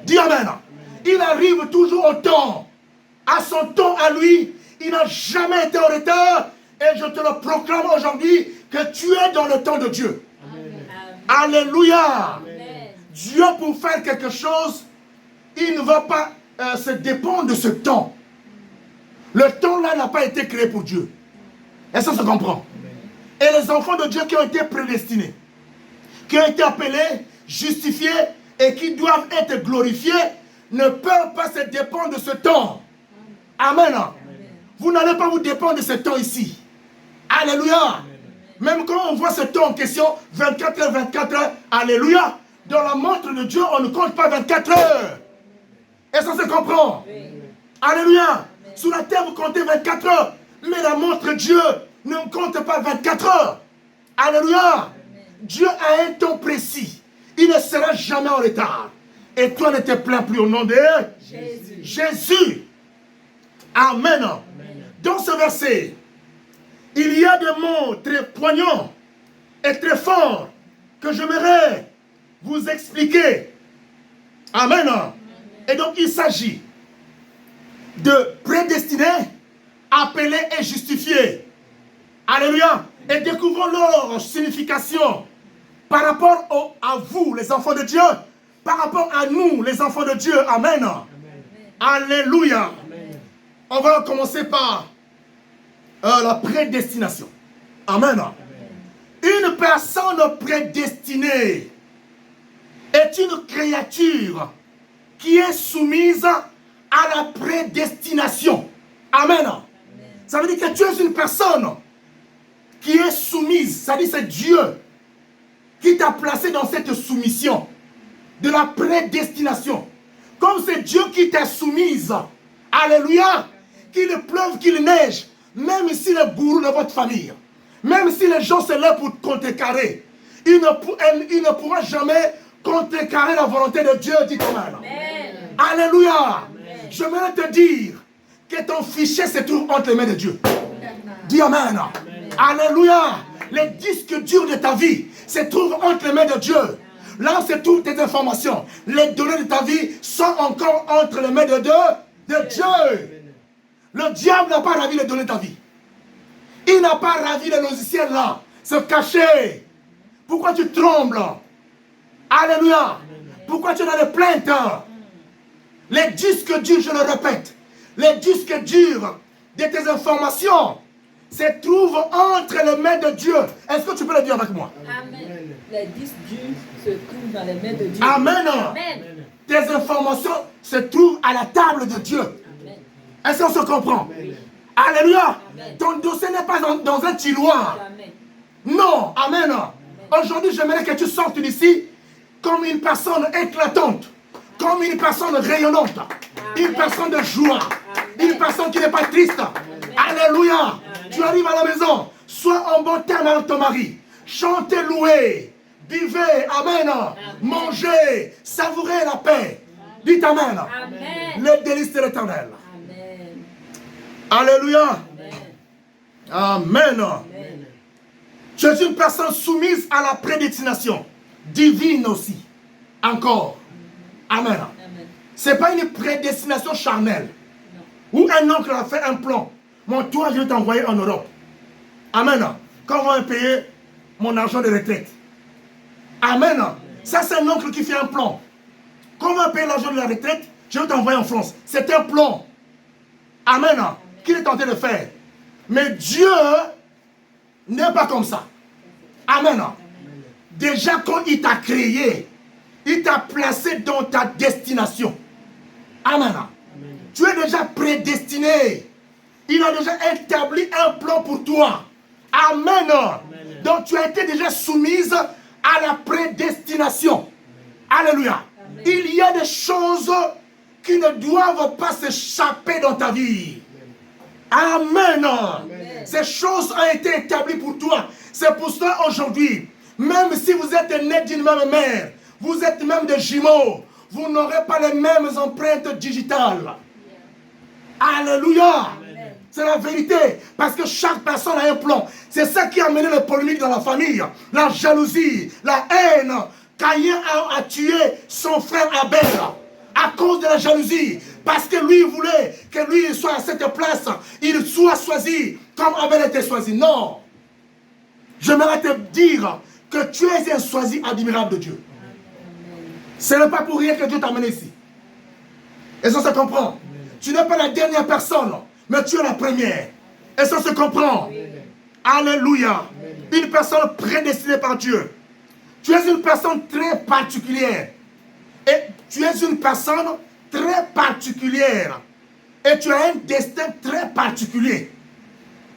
Dis Amen. Il arrive toujours au temps. À son temps, à lui, il n'a jamais été en retard. Et je te le proclame aujourd'hui que tu es dans le temps de Dieu. Amen. Alléluia. Amen. Dieu, pour faire quelque chose, il ne va pas se dépendre de ce temps. Le temps-là n'a pas été créé pour Dieu. Et ça se comprend. Amen. Et les enfants de Dieu qui ont été prédestinés, qui ont été appelés, justifiés et qui doivent être glorifiés, ne peuvent pas se dépendre de ce temps. Amen. Amen. Vous n'allez pas vous dépendre de ce temps ici. Alléluia. Amen. Même quand on voit ce temps en question, 24 heures, 24 heures, alléluia. Dans la montre de Dieu, on ne compte pas 24 heures. Et ça se comprend. Amen. Alléluia. Amen. Sous la terre, vous comptez 24 heures. Mais la montre de Dieu ne compte pas 24 heures. Alléluia. Amen. Dieu a un temps précis. Il ne sera jamais en retard. Et toi, ne te plains plus au nom de Jésus. Jésus. Amen. Amen. Dans ce verset, il y a des mots très poignants et très forts que j'aimerais vous expliquer. Amen. Amen. Et donc, il s'agit de prédestinés, appelés et justifiés. Alléluia. Et découvrons leur signification par rapport à vous, les enfants de Dieu, par rapport à nous, les enfants de Dieu. Amen. Amen. Alléluia. Amen. On va commencer par la prédestination. Amen. Amen. Une personne prédestinée est une créature qui est soumise à la prédestination. Amen. Amen. Ça veut dire que tu es une personne qui est soumise. Ça veut dire que c'est Dieu qui t'a placé dans cette soumission de la prédestination. Comme c'est Dieu qui t'a soumise. Alléluia. Qu'il pleuve, qu'il neige. Même si le gourou de votre famille, même si les gens se lèvent pour contrecarrer, il ne pourra jamais contrecarrer la volonté de Dieu, dit Amen. Alléluia. Amen. Je voudrais te dire que ton fichier se trouve entre les mains de Dieu. Dis Amen. Amen. Alléluia. Les disques durs de ta vie se trouvent entre les mains de Dieu. Là se trouvent tes informations. Les données de ta vie sont encore entre les mains de Dieu. Le diable n'a pas ravi les données de ta vie. Il n'a pas ravi les logiciels là. Se cacher. Pourquoi tu trembles? Alléluia. Pourquoi tu as des plaintes? Les disques durs, je le répète, les disques durs de tes informations se trouvent entre les mains de Dieu. Est-ce que tu peux le dire avec moi? Amen. Les disques durs se trouvent dans les mains de Dieu. Amen. Amen. Tes informations se trouvent à la table de Dieu. Amen. Est-ce qu'on se comprend? Amen. Alléluia. Amen. Ton dossier n'est pas dans un tiroir. Amen. Non. Amen. Amen. Aujourd'hui, j'aimerais que tu sortes d'ici comme une personne éclatante, comme une personne rayonnante, Amen. Une personne de joie, Amen. Une personne qui n'est pas triste. Amen. Alléluia. Amen. Tu arrives à la maison, sois en bon terme avec ton mari. Chantez, louez, vivez, Amen. Amen. Mangez, savourez la paix. Dites Amen. Amen. Le délice de l'Éternel. Amen. Alléluia. Amen. Amen. Amen. Tu es une personne soumise à la prédestination divine aussi. Encore. Amen. Ce n'est pas une prédestination charnelle. Non. Où un oncle a fait un plan. Mon toit, je vais t'envoyer en Europe. Amen. Quand on va me payer mon argent de retraite. Amen. Ça, c'est un oncle qui fait un plan. Quand on va payer l'argent de la retraite, je vais t'envoyer en France. C'est un plan. Amen. Qu'il est tenté de faire. Mais Dieu n'est pas comme ça. Amen. Déjà, quand il t'a créé, il t'a placé dans ta destination. Amen. Amen. Tu es déjà prédestiné. Il a déjà établi un plan pour toi. Amen. Amen. Donc tu as été déjà soumise à la prédestination. Amen. Alléluia. Amen. Il y a des choses qui ne doivent pas s'échapper dans ta vie. Amen. Amen. Ces choses ont été établies pour toi. C'est pour cela aujourd'hui, même si vous êtes né d'une même mère, vous êtes même des jumeaux, vous n'aurez pas les mêmes empreintes digitales. Alléluia. C'est la vérité. Parce que chaque personne a un plan. C'est ça qui a amené les polémiques dans la famille. La jalousie, la haine. Caïn a tué son frère Abel à cause de la jalousie. Parce que lui voulait que lui soit à cette place. Il soit choisi comme Abel était choisi. Non. J'aimerais te dire que tu es un choisi admirable de Dieu. Ce n'est pas pour rien que Dieu t'a amené ici. Et ça se comprend. Tu n'es pas la dernière personne, mais tu es la première. Et ça se comprend. Alléluia. Une personne prédestinée par Dieu. Tu es une personne très particulière. Et tu es une personne très particulière. Et tu as un destin très particulier.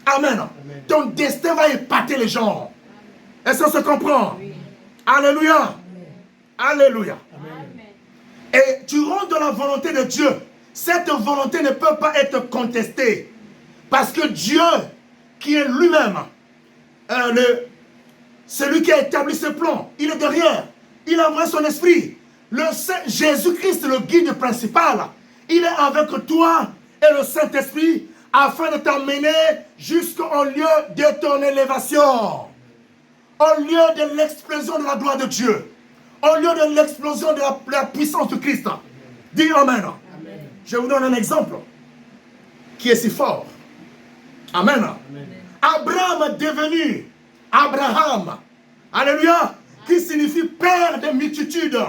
Amen. Ton destin va épater les gens. Et ça se comprend. Alléluia. Alléluia. Et tu rentres dans la volonté de Dieu. Cette volonté ne peut pas être contestée. Parce que Dieu, qui est lui-même, celui qui a établi ce plan, il est derrière. Il a envoyé son esprit. Le Jésus-Christ, le guide principal, il est avec toi et le Saint-Esprit afin de t'emmener jusqu'au lieu de ton élévation. Au lieu de l'explosion de la gloire de Dieu. Au lieu de l'explosion de la puissance de Christ. Dis Amen. Amen. Je vous donne un exemple qui est si fort. Amen. Amen. Abraham est devenu Abraham. Alléluia. Qui signifie père de multitudes.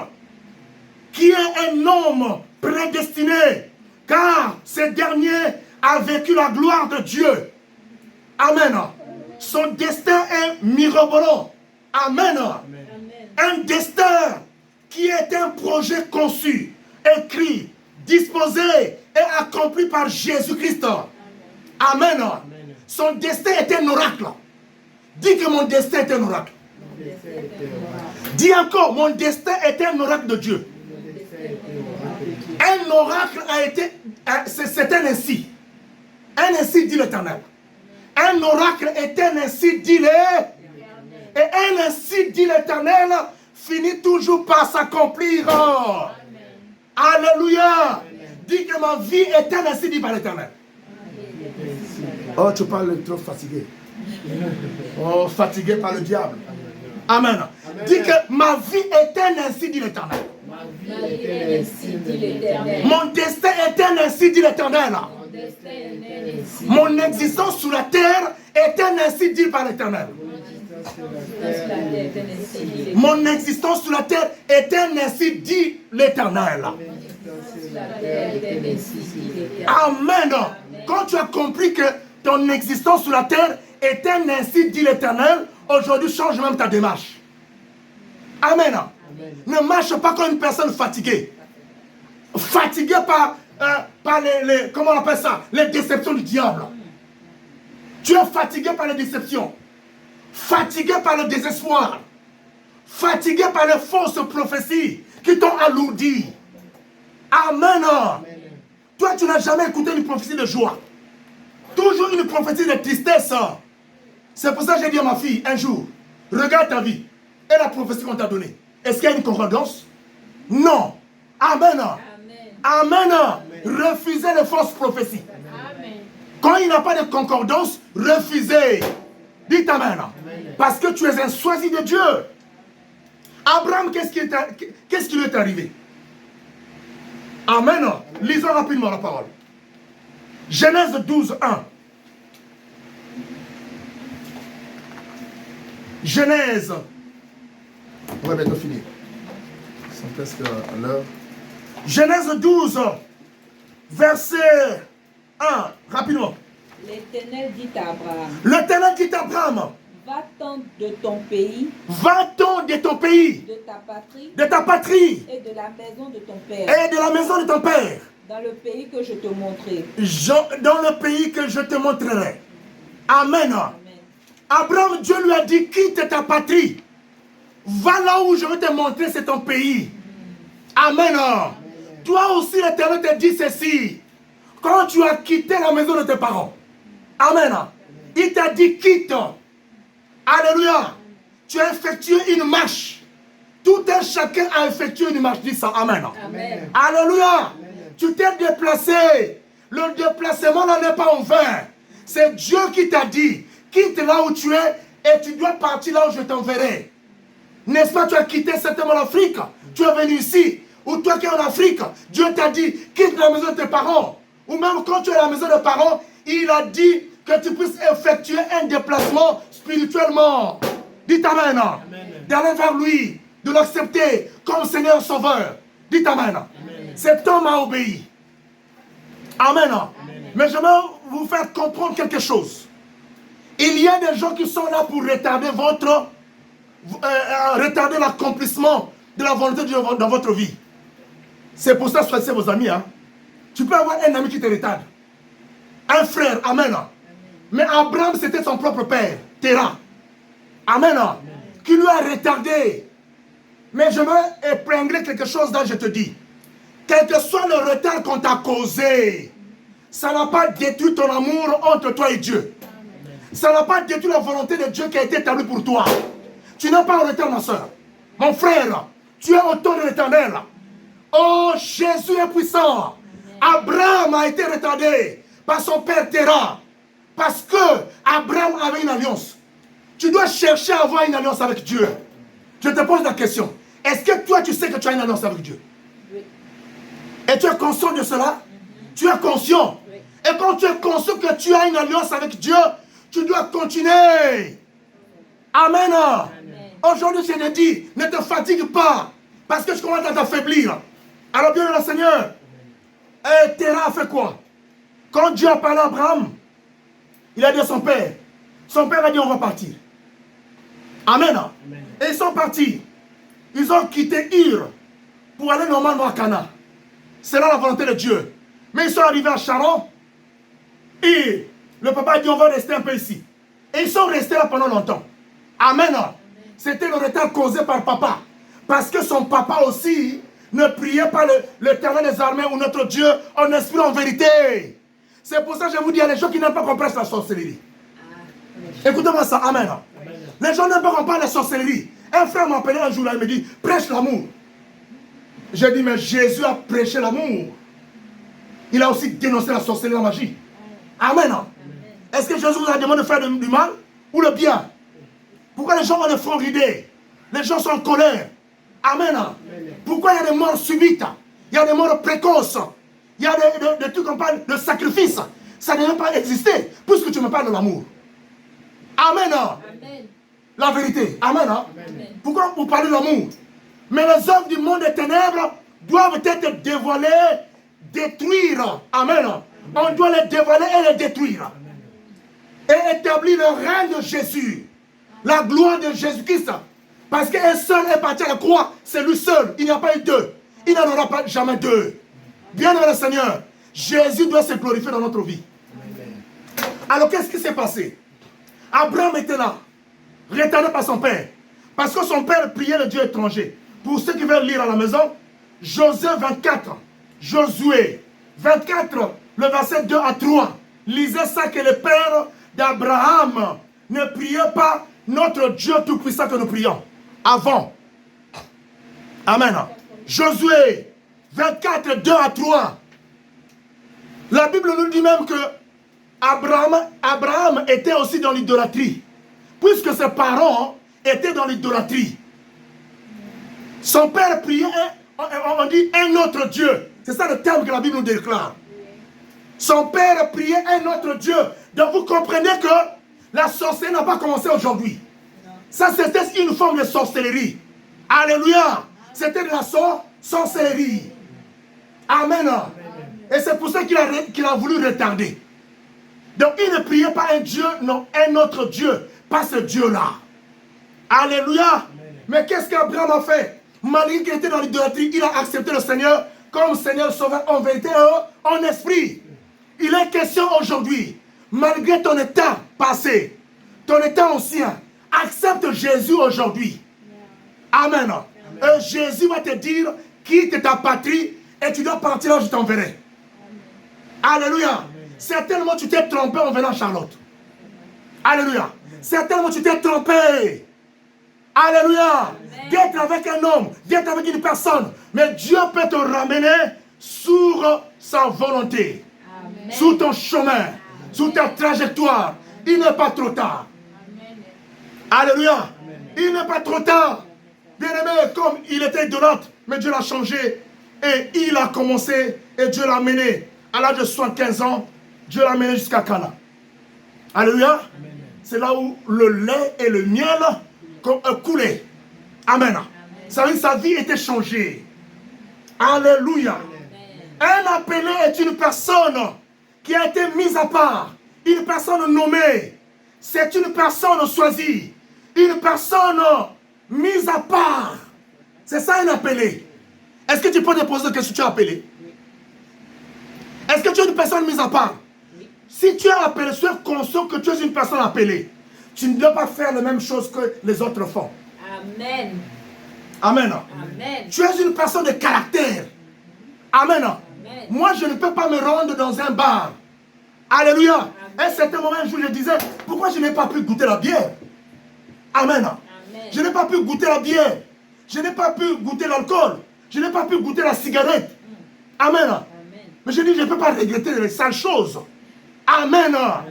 Qui est un homme prédestiné. Car ce dernier a vécu la gloire de Dieu. Amen. Son destin est mirobolant. Amen. Amen. Un destin qui est un projet conçu, écrit, disposé et accompli par Jésus-Christ. Amen. Amen. Son destin est un oracle. Dis que mon destin est un oracle. Dis encore, mon destin est un oracle de Dieu. Un oracle a été, c'est un ainsi. Un ainsi dit l'Éternel. Un oracle est un ainsi dit l'Éternel. Et un ainsi dit l'Éternel finit toujours par s'accomplir. Alléluia. Dis que ma vie est un ainsi dit par l'Éternel. Oh, tu parles trop fatigué. Oh, fatigué par le diable. Amen. Dis que ma vie est un ainsi dit l'Éternel. Mon destin est un ainsi dit l'Éternel. Mon existence sur la terre est un ainsi dit par l'Éternel. Mon existence sur la terre est un ainsi dit l'Éternel. Amen. Quand tu as compris que ton existence sur la terre est un ainsi dit l'Éternel, aujourd'hui change même ta démarche. Amen. Ne marche pas comme une personne fatiguée. Fatiguée par les comment on appelle ça? Les déceptions du diable. Tu es fatigué par les déceptions. Fatigué par le désespoir. Fatigué par les fausses prophéties qui t'ont alourdi. Amen. Toi, tu n'as jamais écouté une prophétie de joie. Toujours une prophétie de tristesse. C'est pour ça que j'ai dit à ma fille un jour, regarde ta vie et la prophétie qu'on t'a donnée. Est-ce qu'il y a une concordance? Non. Amen. Amen. Refusez les fausses prophéties. Amen. Quand il n'y a pas de concordance, refusez. Dites Amen. Parce que tu es un choisi de Dieu. Abraham, qu'est-ce qui lui est arrivé? Amen. Lisons rapidement la parole. Genèse 12, 1. Genèse. On va bientôt finir. C'est presque à l'heure. Genèse 12, verset 1. Rapidement. L'Éternel dit à Abraham. L'Éternel dit à Abraham. Va-t'en de ton pays. Va-t'en de ton pays. De ta patrie. De ta patrie. Et de la maison de ton père. Et de la maison de ton père. Dans le pays que je te montrerai. Dans le pays que je te montrerai. Amen. Amen. Abraham, Dieu lui a dit, quitte ta patrie. Va là où je vais te montrer, c'est ton pays. Amen. Amen. Toi aussi, l'Éternel te dit ceci. Quand tu as quitté la maison de tes parents. Amen. Amen. Il t'a dit quitte. Alléluia. Tu as effectué une marche Tout un chacun a effectué une marche. Dis ça. Amen. Amen. Alléluia. Tu t'es déplacé. Le déplacement n'est pas en vain. C'est Dieu qui t'a dit, quitte là où tu es et tu dois partir là où je t'enverrai. N'est-ce pas, tu as quitté certainement l'Afrique. Tu es venu ici. Ou toi qui es en Afrique, Dieu t'a dit, quitte la maison de tes parents. Ou même quand tu es à la maison de tes parents, il a dit que tu puisses effectuer un déplacement spirituellement. Dites Amen. D'aller vers lui, de l'accepter comme Seigneur Sauveur. Dites Amen. Cet homme a obéi. Amen. Mais je vais vous faire comprendre quelque chose. Il y a des gens qui sont là pour retarder retarder l'accomplissement de la volonté de Dieu dans votre vie. C'est pour ça que choisissez vos amis. Tu peux avoir un ami qui te retarde. Un frère. Amen. Mais Abraham, c'était son propre père, Terah. Amen. Qui lui a retardé. Mais je vais épingler quelque chose là, je te dis. Quel que soit le retard qu'on t'a causé, ça n'a pas détruit ton amour entre toi et Dieu. Ça n'a pas détruit la volonté de Dieu qui a été établie pour toi. Tu n'es pas en retard, ma soeur. Mon frère, tu es au temps de l'éternel. Oh, Jésus est puissant. Abraham a été retardé par son père Terah. Parce que Abraham avait une alliance. Tu dois chercher à avoir une alliance avec Dieu. Je te pose la question. Est-ce que toi, tu sais que tu as une alliance avec Dieu? Oui. Et tu es conscient de cela? Tu es conscient. Oui. Et quand tu es conscient que tu as une alliance avec Dieu, tu dois continuer. Amen. Aujourd'hui, je te dis, ne te fatigue pas. Parce que je commence à t'affaiblir. Alors, bien le Seigneur. Et Terah a fait quoi? Quand Dieu a parlé à Abraham, il a dit à son père. Son père a dit, on va partir. Amen. Et ils sont partis. Ils ont quitté Ir pour aller normalement à Cana. C'est là la volonté de Dieu. Mais ils sont arrivés à Charon. Et le papa a dit, on va rester un peu ici. Et ils sont restés là pendant longtemps. Amen. C'était le retard causé par papa. Parce que son papa aussi ne priait pas l'Éternel des armées ou notre Dieu en esprit en vérité. C'est pour ça que je vous dis, il y a les gens qui n'aiment pas qu'on prêche la sorcellerie. Écoutez-moi ça, amen. Les gens n'aiment pas qu'on parle de la sorcellerie. Un frère m'a appelé un jour là, il me dit, prêche l'amour. J'ai dit, mais Jésus a prêché l'amour. Il a aussi dénoncé la sorcellerie et la magie. Amen. Est-ce que Jésus vous a demandé de faire du mal ou le bien? Pourquoi les gens ont des front ridés? Les gens sont en colère. Amen. Pourquoi il y a des morts subites? Il y a des morts précoces. Il y a des trucs qu'on parle de sacrifice. Ça ne devait pas exister, puisque tu me parles de l'amour. Amen. Amen. La vérité. Amen. Amen. Pourquoi vous parlez de l'amour? Mais les œuvres du monde des ténèbres doivent être dévoilées, détruire. Amen. On doit les dévoiler et les détruire. Et établir le règne de Jésus. La gloire de Jésus-Christ. Parce qu'un seul est parti à la croix. C'est lui seul. Il n'y a pas eu deux. Il n'y en aura pas jamais deux. Bien aimé le Seigneur, Jésus doit se glorifier dans notre vie. Alors qu'est-ce qui s'est passé? Abraham était là, retardé par son père. Parce que son père priait le Dieu étranger. Pour ceux qui veulent lire à la maison, Josué 24, Josué 24, le verset 2 à 3. Lisez ça, que le père d'Abraham ne priait pas notre Dieu tout-puissant que nous prions. Avant. Amen. Josué 24, 2 à 3. La Bible nous dit même que Abraham était aussi dans l'idolâtrie. Puisque ses parents étaient dans l'idolâtrie. Son père priait, on dit un autre Dieu. C'est ça le terme que la Bible nous déclare. Son père priait un autre Dieu. Donc vous comprenez que la sorcellerie n'a pas commencé aujourd'hui. Ça c'était une forme de sorcellerie. Alléluia. C'était de la sorcellerie. Amen. Et c'est pour ça qu'il a voulu retarder. Donc il ne priait pas un Dieu, non, un autre Dieu. Pas ce Dieu-là. Alléluia. Mais qu'est-ce qu'Abraham a fait? Malgré qu'il était dans l'idolâtrie, il a accepté le Seigneur comme Seigneur sauveur en vérité et en esprit. Il est question aujourd'hui, malgré ton état passé, ton état ancien, accepte Jésus aujourd'hui. Amen. Et Jésus va te dire, quitte ta patrie et tu dois partir là où je t'enverrai. Alléluia. Certainement tu t'es trompé en venant à Charlotte. Alléluia. Certainement tu t'es trompé. Alléluia. D'être avec un homme, d'être avec une personne. Mais Dieu peut te ramener sur sa volonté. Amen. Sur ton chemin. Amen. Sur ta trajectoire. Il n'est pas trop tard. Amen. Alléluia. Amen. Il n'est pas trop tard. Bien-aimé, comme il était idolâtre, mais Dieu l'a changé. Et il a commencé, et Dieu l'a mené. À l'âge de 75 ans, Dieu l'a mené jusqu'à Cana. Alléluia. C'est là où le lait et le miel coulaient. Amen. Sa vie était changée. Alléluia. Un appelé est une personne qui a été mise à part. Une personne nommée. C'est une personne choisie. Une personne mise à part. C'est ça un appelé. Est-ce que tu peux te poser qu'est-ce que tu es appelé? Est-ce que tu es une personne mise à part? Si tu es appelé, sois conscient que tu es une personne appelée. Tu ne dois pas faire les mêmes choses que les autres font. Amen. Amen. Amen. Tu es une personne de caractère. Amen. Amen. Moi, je ne peux pas me rendre dans un bar. Alléluia. Amen. À un certain moment, un jour, je disais, pourquoi je n'ai pas pu goûter la bière? Amen. Amen. Je n'ai pas pu goûter la bière. Je n'ai pas pu goûter l'alcool. Je n'ai pas pu goûter la cigarette. Amen. Amen. Mais je dis, je ne peux pas regretter les sales choses. Amen. Amen.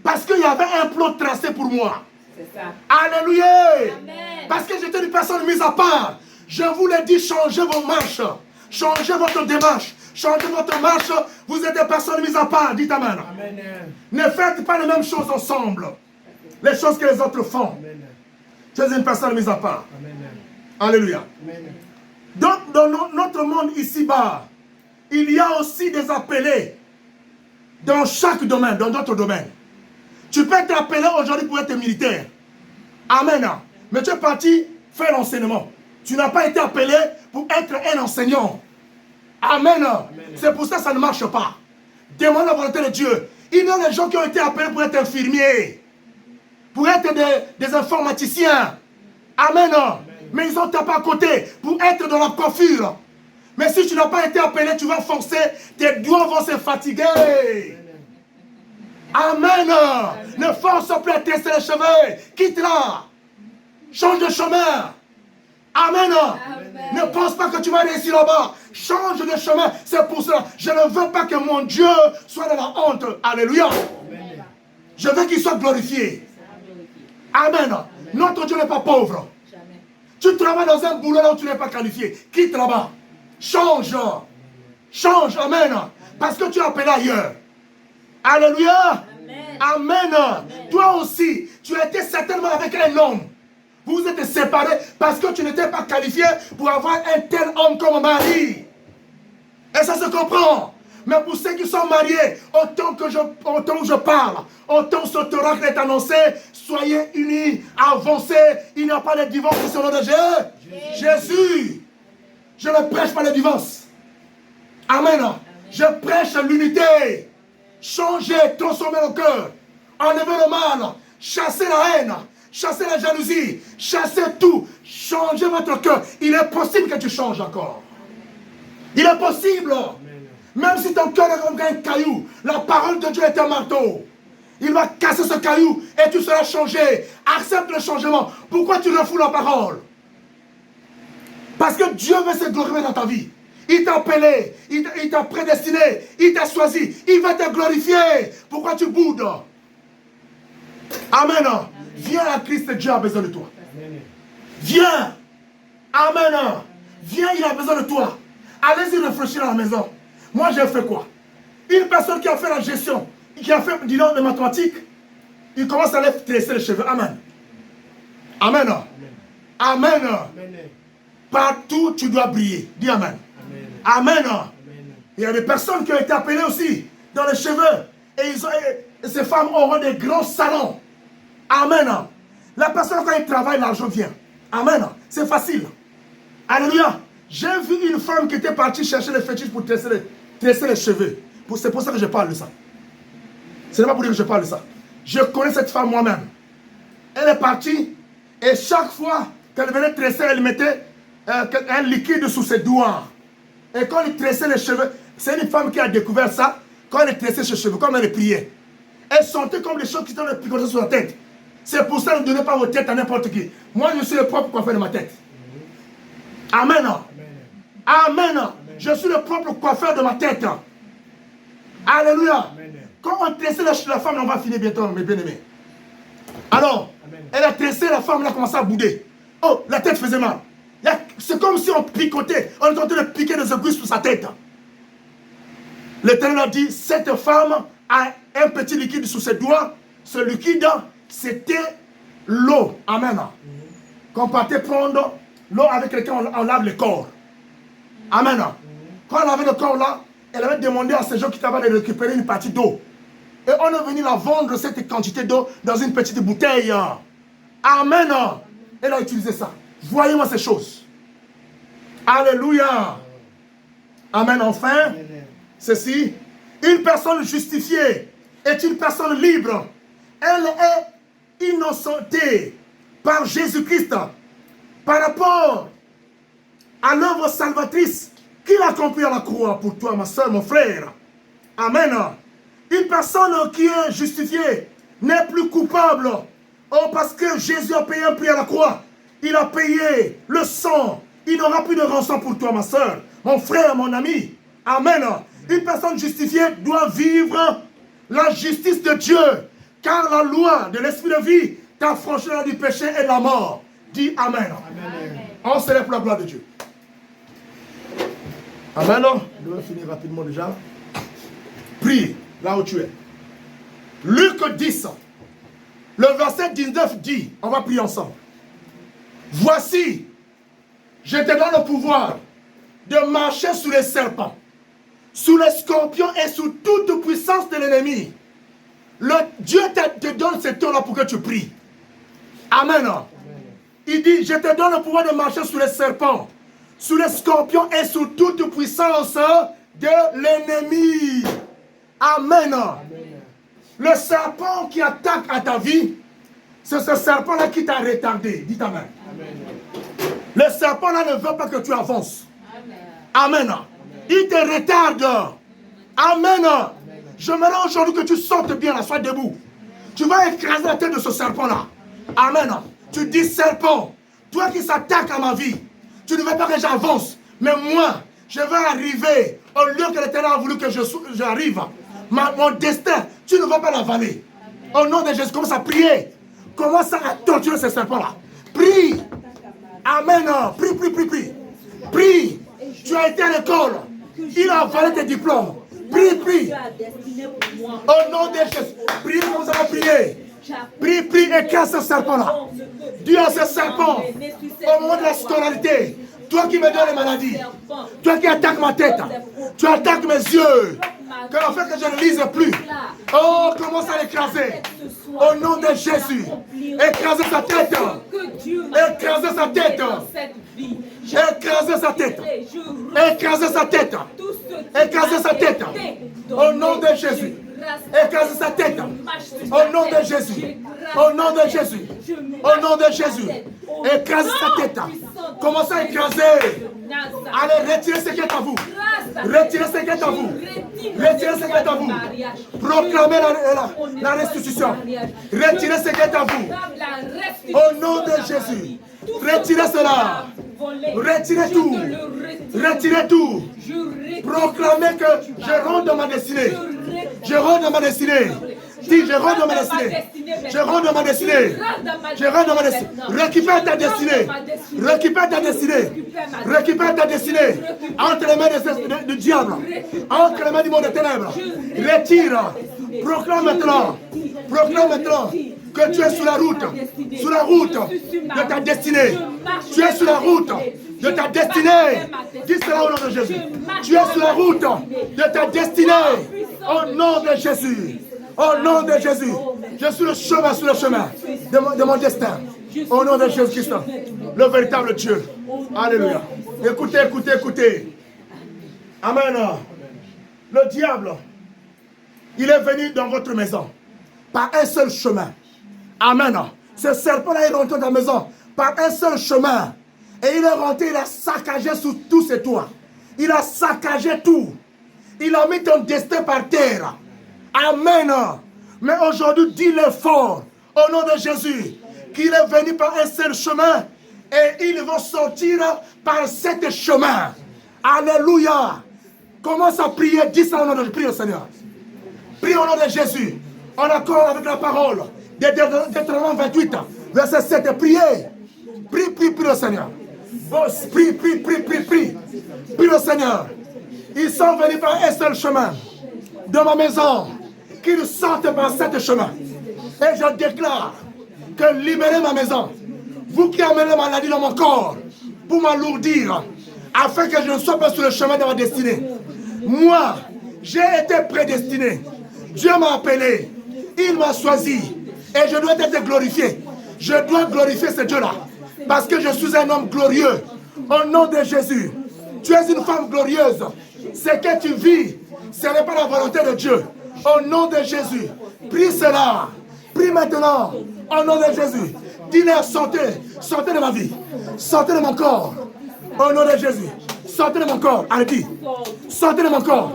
Parce qu'il y avait un plan tracé pour moi. C'est ça. Alléluia. Amen. Parce que j'étais une personne mise à part. Je vous l'ai dit, changez vos marches. Changez votre démarche. Changez votre marche. Vous êtes des personnes mises à part. Dites Amen. Amen. Ne faites pas les mêmes choses ensemble. Les choses que les autres font. Amen. Tu es une personne mise à part. Amen. Alléluia. Amen. Donc, dans notre monde ici-bas, il y a aussi des appelés dans chaque domaine, dans d'autres domaines. Tu peux être appelé aujourd'hui pour être militaire. Amen. Mais tu es parti faire l'enseignement. Tu n'as pas été appelé pour être un enseignant. Amen. C'est pour ça que ça ne marche pas. Demande la volonté de Dieu. Il y a des gens qui ont été appelés pour être infirmiers, pour être des informaticiens. Amen. Mais ils ont tapé à côté pour être dans la coiffure. Mais si tu n'as pas été appelé, tu vas forcer, tes doigts vont se fatiguer. Amen. Ne force plus à tester les cheveux. Quitte-la. Change de chemin. Amen. Ne pense pas que tu vas réussir là-bas. Change de chemin. C'est pour cela. Je ne veux pas que mon Dieu soit dans la honte. Alléluia. Amen. Je veux qu'il soit glorifié. Amen. Notre Dieu n'est pas pauvre. Jamais. Tu travailles dans un boulot là où tu n'es pas qualifié. Quitte là-bas. Change. Change. Amen. Parce que tu es appelé ailleurs. Alléluia. Amen. Amen. Toi aussi, tu as été certainement avec un homme. Vous êtes séparés parce que tu n'étais pas qualifié pour avoir un tel homme comme mari. Et ça se comprend. Mais pour ceux qui sont mariés, autant que je parle, autant ce oracle est annoncé, soyez unis, avancez. Il n'y a pas de divorce sur le nom de Jésus. Je ne prêche pas le divorce. Amen. Je prêche l'unité. Changez, transformez le cœur. Enlevez le mal. Chassez la haine. Chassez la jalousie. Chassez tout. Changez votre cœur. Il est possible que tu changes encore. Il est possible. Même si ton cœur est comme un caillou, la parole de Dieu est un marteau. Il va casser ce caillou et tu seras changé. Accepte le changement. Pourquoi tu refoules la parole? Parce que Dieu veut se glorifier dans ta vie. Il t'a appelé, il t'a prédestiné, il t'a choisi, il va te glorifier. Pourquoi tu boudes? Amen. Viens à Christ, Dieu a besoin de toi. Viens. Amen. Viens, il a besoin de toi. Allez-y réfléchir à la maison. Moi, j'ai fait quoi? Une personne qui a fait la gestion, qui a fait, disons, les mathématiques, il commence à aller tresser les cheveux. Amen. Amen. Amen. Amen. Partout, tu dois briller. Dis Amen. Amen. Amen. Il y a des personnes qui ont été appelées aussi dans les cheveux. Et ces femmes auront des grands salons. Amen. La personne, quand elle travaille, l'argent vient. Amen. C'est facile. Alléluia. J'ai vu une femme qui était partie chercher les fétiches pour tresser les cheveux. C'est pour ça que je parle de ça. Ce n'est pas pour dire que je parle de ça. Je connais cette femme moi-même. Elle est partie et chaque fois qu'elle venait tresser, elle mettait un liquide sous ses doigts. Et quand elle tressait les cheveux, c'est une femme qui a découvert ça. Quand elle tressait ses cheveux, comme elle priait, elle sentait comme les choses qui étaient picotaient sur la tête. C'est pour ça que ne donnez pas vos têtes à n'importe qui. Moi, je suis le propre coiffeur de ma tête. Amen. Amen. Je suis le propre coiffeur de ma tête. Alléluia. Quand on tressait la femme, on va finir bientôt, mes bien-aimés. Alors, elle a tressé la femme, elle a commencé à bouder. Oh, la tête faisait mal. C'est comme si on picotait. On est en train de piquer des aiguilles sur sa tête. L'Éternel a dit, cette femme a un petit liquide sous ses doigts. Ce liquide, c'était l'eau. Amen. Quand on partait prendre l'eau avec laquelle on lave le corps. Amen. Quand on lavait le corps là, elle avait demandé à ces gens qui avaient de récupérer une partie d'eau. Et on est venu la vendre, cette quantité d'eau, dans une petite bouteille. Amen. Elle a utilisé ça. Voyez-moi ces choses. Alléluia. Amen. Enfin, ceci, une personne justifiée est une personne libre. Elle est innocentée par Jésus-Christ par rapport à l'œuvre salvatrice qu'il a accomplie à la croix pour toi, ma soeur, mon frère. Amen. Une personne qui est justifiée n'est plus coupable. Oh, parce que Jésus a payé un prix à la croix. Il a payé le sang. Il n'aura plus de rançon pour toi, ma soeur, mon frère, mon ami. Amen. Une personne justifiée doit vivre la justice de Dieu. Car la loi de l'esprit de vie t'affranchit du péché et de la mort. Dis Amen. Amen. On se lève pour la gloire de Dieu. Amen. Je vais finir rapidement déjà. Prie là où tu es. Luc 10, le verset 19 dit, on va prier ensemble. Voici, je te donne le pouvoir de marcher sous les serpents, sous les scorpions et sous toute puissance de l'ennemi. Dieu te donne ce temps-là pour que tu pries. Amen. Il dit, je te donne le pouvoir de marcher sous les serpents, sous les scorpions et sous toute puissance de l'ennemi. Amen. Le serpent qui attaque à ta vie, c'est ce serpent-là qui t'a retardé. Dites Amen. Le serpent-là ne veut pas que tu avances. Amen. Il te retarde. Amen. J'aimerais aujourd'hui que tu sortes bien là, sois debout. Tu vas écraser la tête de ce serpent-là. Amen. Tu dis serpent, toi qui s'attaques à ma vie, tu ne veux pas que j'avance. Mais moi, je vais arriver au lieu que l'Éternel a voulu que j'arrive. Mon destin, tu ne vas pas l'avaler. Au nom de Jésus, commence à prier. Commence à torturer ce serpent-là. Prie. Amen. Prie, prie, prie, prie. Prie. Tu as été à l'école. Il a avalé tes diplômes. Prie, prie. Au nom de Jésus. Prie comme ça va prier. Prie, prie et casse ce serpent-là. Dis à ce serpent, au moment de la scolarité, toi qui me donnes les maladies, toi qui attaques ma tête, tu attaques mes yeux, que en fait que je ne lise plus. Oh, commence à l'écraser. Au nom de Jésus. Écrasez sa tête. Écrasez sa tête. Écrasez sa tête. Écrasez sa tête. Écrasez sa tête. Au nom de Jésus. Écrasez sa tête. Au nom de Jésus. Au nom de Jésus. Au nom de Jésus. Écrasez sa tête. Commencez à écraser. Allez, retirez ce qui est à vous. Retirez ce qui est à vous. Retirez ce qui est à vous. Proclamez la restitution. Retirez ce qui est à vous. Au nom de Jésus. Retirez cela. Retirez tout. Retirez tout. Proclamez que je rentre dans ma destinée. Je rentre dans ma destinée. Dis, je rentre dans ma destinée. Je rentre dans ma destinée. Je rentre dans ma destinée. Récupère ta destinée. Récupère ta destinée. Récupère ta destinée. Entre les mains du diable. Entre les mains du monde des ténèbres. Retire. Proclame maintenant. Proclame maintenant que tu es sur la route. Sur la route de ta destinée. Tu es sur la route de ta destinée. Dis cela au nom de Jésus. Tu es sur la route de ta destinée. Au nom de Jésus. Au nom de Jésus. Je suis le chemin sur le chemin de mon destin. Au nom de Jésus-Christ. Le véritable Dieu. Alléluia. Écoutez, écoutez, écoutez. Amen. Le diable, il est venu dans votre maison par un seul chemin. Amen. Ce serpent-là est rentré dans la maison par un seul chemin. Et il est rentré, il a saccagé sous tous ses toits. Il a saccagé tout. Il a mis ton destin par terre. Amen. Mais aujourd'hui, dis-le fort. au nom de Jésus, qu'il est venu par un seul chemin et ils vont sortir par sept chemins. Alléluia. Commence à prier, dis ça au nom de Jésus. Prie au Seigneur. Prie au nom de Jésus. En accord avec la parole de Deutéronome 28, verset 7. Priez. Prie au Seigneur. Prie. Prie au Seigneur. Ils sont venus par un seul chemin de ma maison, qu'ils sortent par sept chemins. Et je déclare que libérez ma maison. Vous qui amenez la maladie dans mon corps pour m'alourdir, afin que je ne sois pas sur le chemin de ma destinée. Moi, j'ai été prédestiné. Dieu m'a appelé. Il m'a choisi. Et je dois être glorifié. Je dois glorifier ce Dieu-là. Parce que je suis un homme glorieux. Au nom de Jésus. Tu es une femme glorieuse. Ce que tu vis, ce n'est pas la volonté de Dieu. Au nom de Jésus. Prie cela. Prie maintenant. Au nom de Jésus. Dis-leur, sortez de ma vie. Sortez de mon corps. Au nom de Jésus. Sortez de mon corps. Allez, dis. Sortez de mon corps.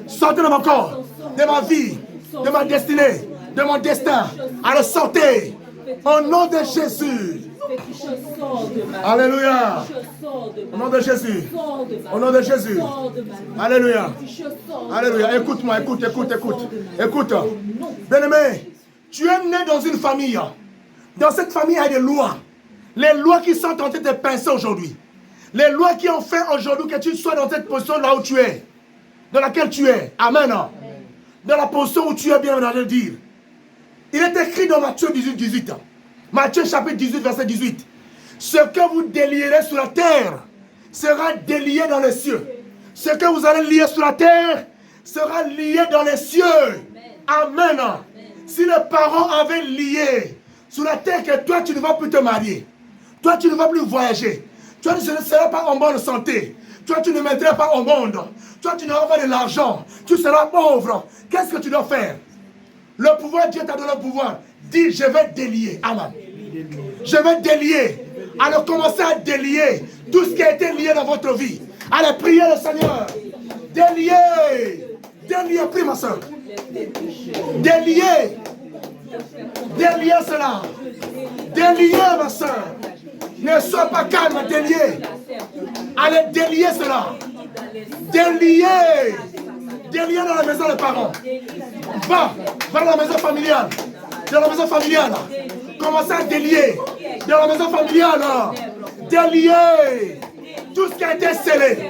Sortez de mon corps. De ma vie. De ma destinée. De mon destin. Allez, sortez. Au nom de Jésus. Alléluia. Au nom de Jésus. Au nom de Jésus. Alléluia. Alléluia. Écoute-moi, écoute. Écoute. Bien-aimé, tu es né dans une famille. Dans cette famille, il y a des lois. Les lois qui sont en train de pincer aujourd'hui. Les lois qui ont fait aujourd'hui que tu sois dans cette position là où tu es. Dans laquelle tu es. Amen. Dans la position où tu es, bien dans le dire. Il est écrit dans Matthieu 18. Matthieu chapitre 18, verset 18. Ce que vous délierez sur la terre sera délié dans les cieux. Ce que vous allez lier sur la terre sera lié dans les cieux. Amen. Si les parents avaient lié sur la terre que toi tu ne vas plus te marier, toi tu ne vas plus voyager, toi tu ne seras pas en bonne santé, toi tu ne mettras pas au monde, toi tu n'auras pas de l'argent, tu seras pauvre, qu'est-ce que tu dois faire? Le pouvoir, Dieu t'a donné le pouvoir. Dis, je vais délier. Amen. Je vais délier. Alors commencez à délier tout ce qui a été lié dans votre vie. Allez, priez le Seigneur. Délier. Délier, prie ma soeur. Délier. Délier cela. Délier ma soeur. Ne sois pas calme, délier. Allez, délier cela. Délier. Délier dans la maison des parents. Va dans la maison familiale. Dans la maison familiale. Commencez à délier. Dans la maison familiale. Délier. Tout ce qui a été scellé.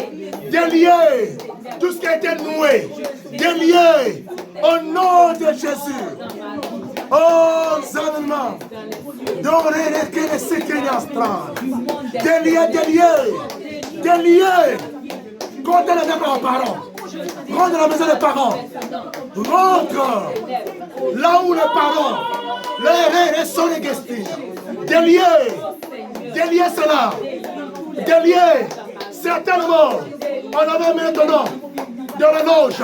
Délier. Tout ce qui a été noué. Délier. Au nom de Jésus. Oh, Zanman. Délier. Comptez les mêmes parents. Rentre dans la maison des parents. Rentre là où les parents, les sont les guestines. Délier cela. Délier. Certainement, on avait mis ton nom dans la loge,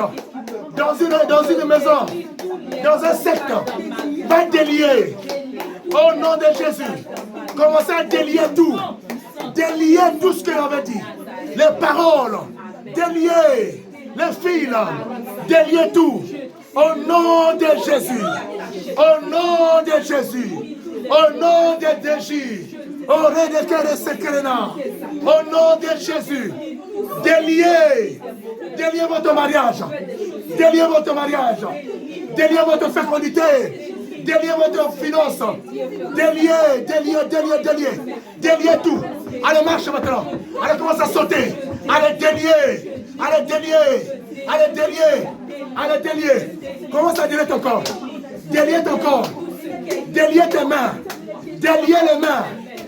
dans une maison, dans un secte. Va délier. Au nom de Jésus. Commencez à délier tout. Délier tout ce qu'elle avait dit. Les paroles. Délier. Les fils, déliez tout. Au nom de Jésus. Au nom de Jésus. Au nom de Jésus. Au nom de Jésus. Déliez. Déliez votre mariage. Déliez votre mariage. Déliez votre fécondité. Déliez votre finance. Déliez. Déliez tout. Allez, marche maintenant. Allez, commence à sauter. Allez, délier. Allez, délier. Commence à délier ton corps. Délier ton corps. Délier tes mains. Délier les mains.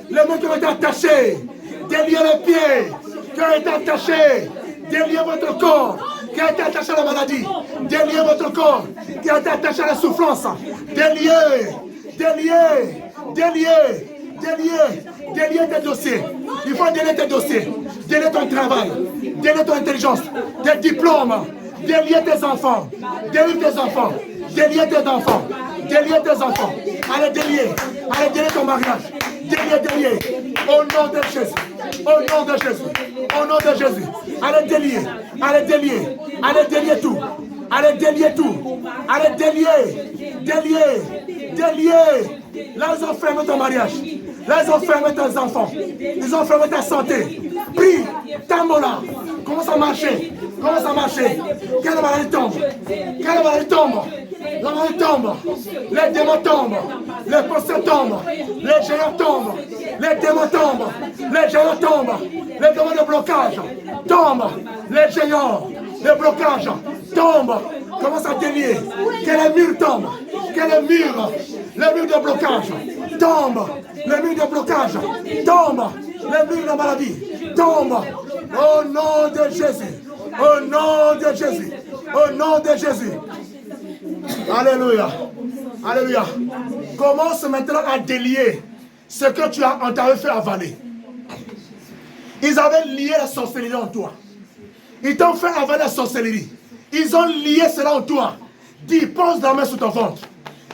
Les mains qui ont été attachées. Délier les pieds qui ont été attachés. Délier votre corps qui a été attaché à la maladie. Délier votre corps qui a été attaché à la souffrance. Délier tes dossiers. Il faut délier tes dossiers. Délier ton travail. Délier ton intelligence. Tes diplômes. Délier tes enfants. Délier tes enfants. Délier tes enfants. Délier tes enfants. Allez délier. Allez délier ton mariage. Délier. Au nom de Jésus. Au nom de Jésus. Au nom de Jésus. Allez délier. Allez délier tout. Allez délier tout. Allez délier. Là, ils ont fermé ton mariage. Là, ils ont fermé tes enfants. Ils ont fermé ta santé. Prie, tambola. Commence à marcher. Commence à marcher. Quelle maladie tombe? Quelle maladie tombe? La maladie tombe. Les démons tombent. Les pensées tombent. Les géants tombent. Les démons tombent. Les géants tombent. Les démons de blocage tombent. Les géants de blocage tombent. Commence à délier. Que les murs tombent. Que les murs de blocage tombent. Les murs de blocage tombent. Les murs de maladie tombent. Au nom de Jésus. Au nom de Jésus. Au nom de Jésus. Alléluia. Alléluia. Commence maintenant à délier ce que on t'avait fait avaler. Ils avaient lié la sorcellerie en toi. Ils t'ont fait avaler la sorcellerie. Ils ont lié cela en toi. Dis, pose la main sur ton ventre.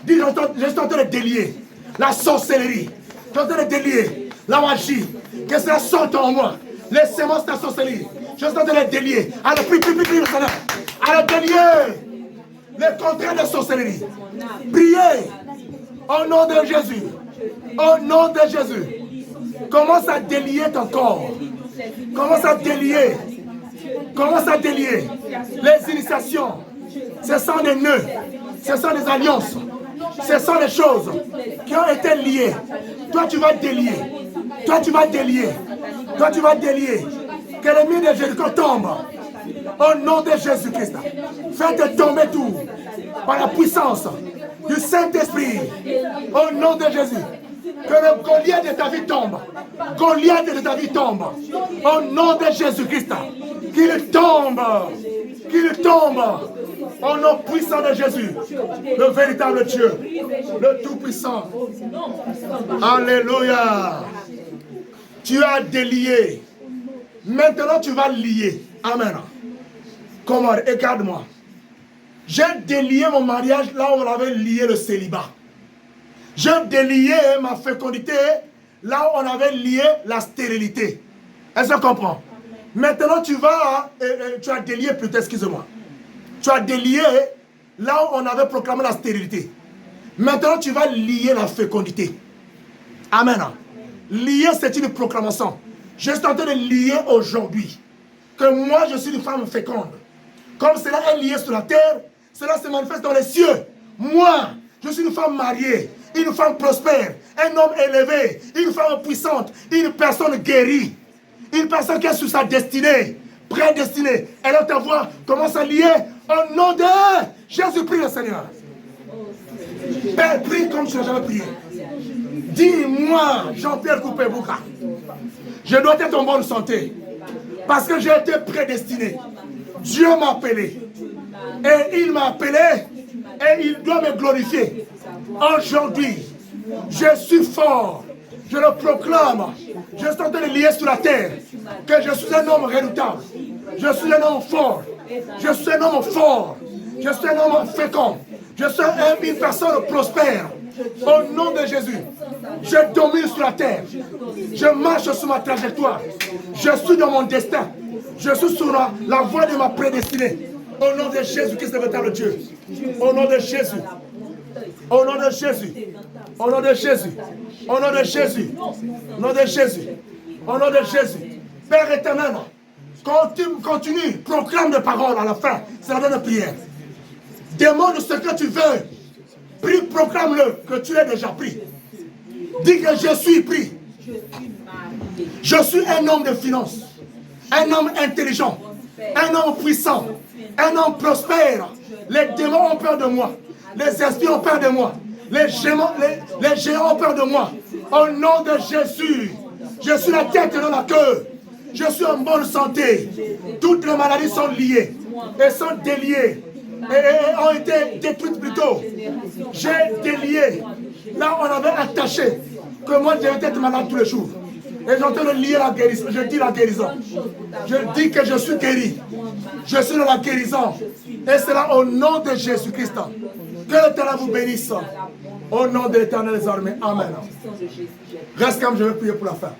Dis, je suis en train de délier la sorcellerie. Je suis en train de délier la magie. Que cela sorte en moi. Les semences de la sorcellerie. Je suis en train de délier. Alors, prie, le Seigneur. Alors, délier les contraires de sorcellerie. Priez au nom de Jésus. Au nom de Jésus. Commence à délier ton corps. Commence à délier. Commence à délier les initiations. Ce sont des nœuds. Ce sont des alliances. Ce sont des choses qui ont été liées. Toi, tu vas délier. Toi, tu vas délier. Toi, tu vas délier. Que le mur de Jéricho tombe. Au nom de Jésus-Christ. Faites tomber tout. Par la puissance du Saint-Esprit. Au nom de Jésus. Que le Goliath de ta vie tombe. Goliath de ta vie tombe. Au nom de Jésus-Christ. Qu'il tombe. Qu'il tombe. Au nom puissant de Jésus. Le véritable Dieu. Le Tout-Puissant. Alléluia. Tu as délié. Maintenant tu vas lier. Amen. Comment? Regarde-moi. J'ai délié mon mariage là où on avait lié le célibat. J'ai délié ma fécondité là où on avait lié la stérilité. Est-ce que tu comprends? Maintenant tu as délié plutôt, excuse-moi. Tu as délié là où on avait proclamé la stérilité. Maintenant tu vas lier la fécondité. Amen. Lier, c'est une proclamation. Je suis en train de lier aujourd'hui que moi je suis une femme féconde. Comme cela est lié sur la terre, cela se manifeste dans les cieux. Moi, je suis une femme mariée, une femme prospère, un homme élevé, une femme puissante, une personne guérie, une personne qui est sur sa destinée, prédestinée. Elle va te voir, commence à lier au nom de Jésus. Prie le Seigneur. Père, prie comme tu n'as jamais prié. Dis-moi, Jean-Pierre Coupé-Bouka, je dois être en bonne santé parce que j'ai été prédestiné. Dieu m'a appelé et il m'a appelé et il doit me glorifier. Aujourd'hui, je suis fort, je le proclame, je suis en train de lier sur la terre que je suis un homme redoutable, je suis un homme fort, je suis un homme fort, je suis un homme fécond, je suis une personne prospère. Au nom de Jésus, je domine sur la terre, je marche sur ma trajectoire, je suis dans mon destin, je suis sur la voie de ma prédestinée. Au nom de Jésus-Christ, le véritable Dieu. Au nom de Jésus. Au nom de Jésus. Au nom de Jésus. Au nom de Jésus. Au nom de Jésus. Au nom de Jésus. Père éternel, continue, proclame des paroles à la fin. C'est la dernière prière. Demande ce que tu veux. Prie, proclame-le que tu es déjà pris. Dis que je suis pris. Je suis un homme de finance, un homme intelligent, un homme puissant, un homme prospère. Les démons ont peur de moi. Les esprits ont peur de moi. Les géants ont peur de moi. Au nom de Jésus, je suis la tête et non la queue. Je suis en bonne santé. Toutes les maladies sont liées et sont déliées. Et ont été détruites plus tôt. J'ai délié. Là, on avait attaché que moi, je devais être malade tous les jours. Et j'entends de lier la guérison. Je dis la guérison. Je dis que je suis guéri. Je suis dans la guérison. Et c'est là au nom de Jésus-Christ. Que l'Éternel vous bénisse. Au nom de l'Éternel des armées. Amen. Reste comme je vais prier pour la fin.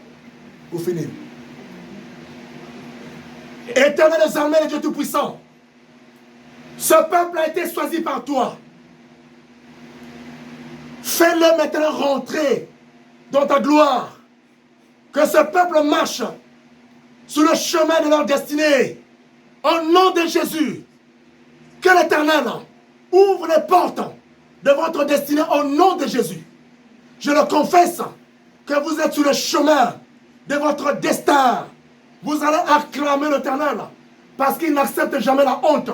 Pour finir. Éternel des armées, le Dieu Tout-Puissant. Ce peuple a été choisi par toi. Fais-le maintenant rentrer dans ta gloire. Que ce peuple marche sur le chemin de leur destinée. Au nom de Jésus, que l'Éternel ouvre les portes de votre destinée au nom de Jésus. Je le confesse que vous êtes sur le chemin de votre destin. Vous allez acclamer l'Éternel parce qu'il n'accepte jamais la honte.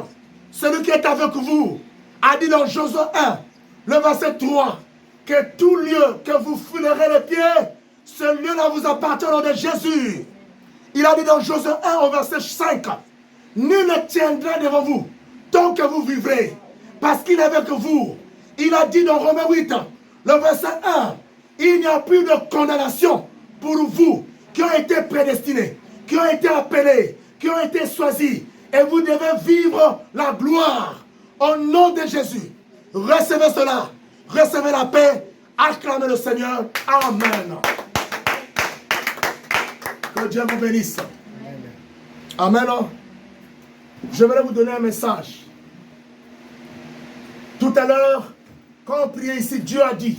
Celui qui est avec vous a dit dans Josué 1, le verset 3, que tout lieu que vous foulerez les pieds, ce lieu-là vous appartient au nom de Jésus. Il a dit dans Josué 1 au verset 5, nul ne tiendra devant vous tant que vous vivrez, parce qu'il est avec vous. Il a dit dans Romains 8, le verset 1, il n'y a plus de condamnation pour vous qui ont été prédestinés, qui ont été appelés, qui ont été choisis, et vous devez vivre la gloire au nom de Jésus. Recevez cela, recevez la paix, acclamez le Seigneur. Amen. Que Dieu vous bénisse. Amen. J'aimerais vous donner un message. Tout à l'heure, quand on priait ici, Dieu a dit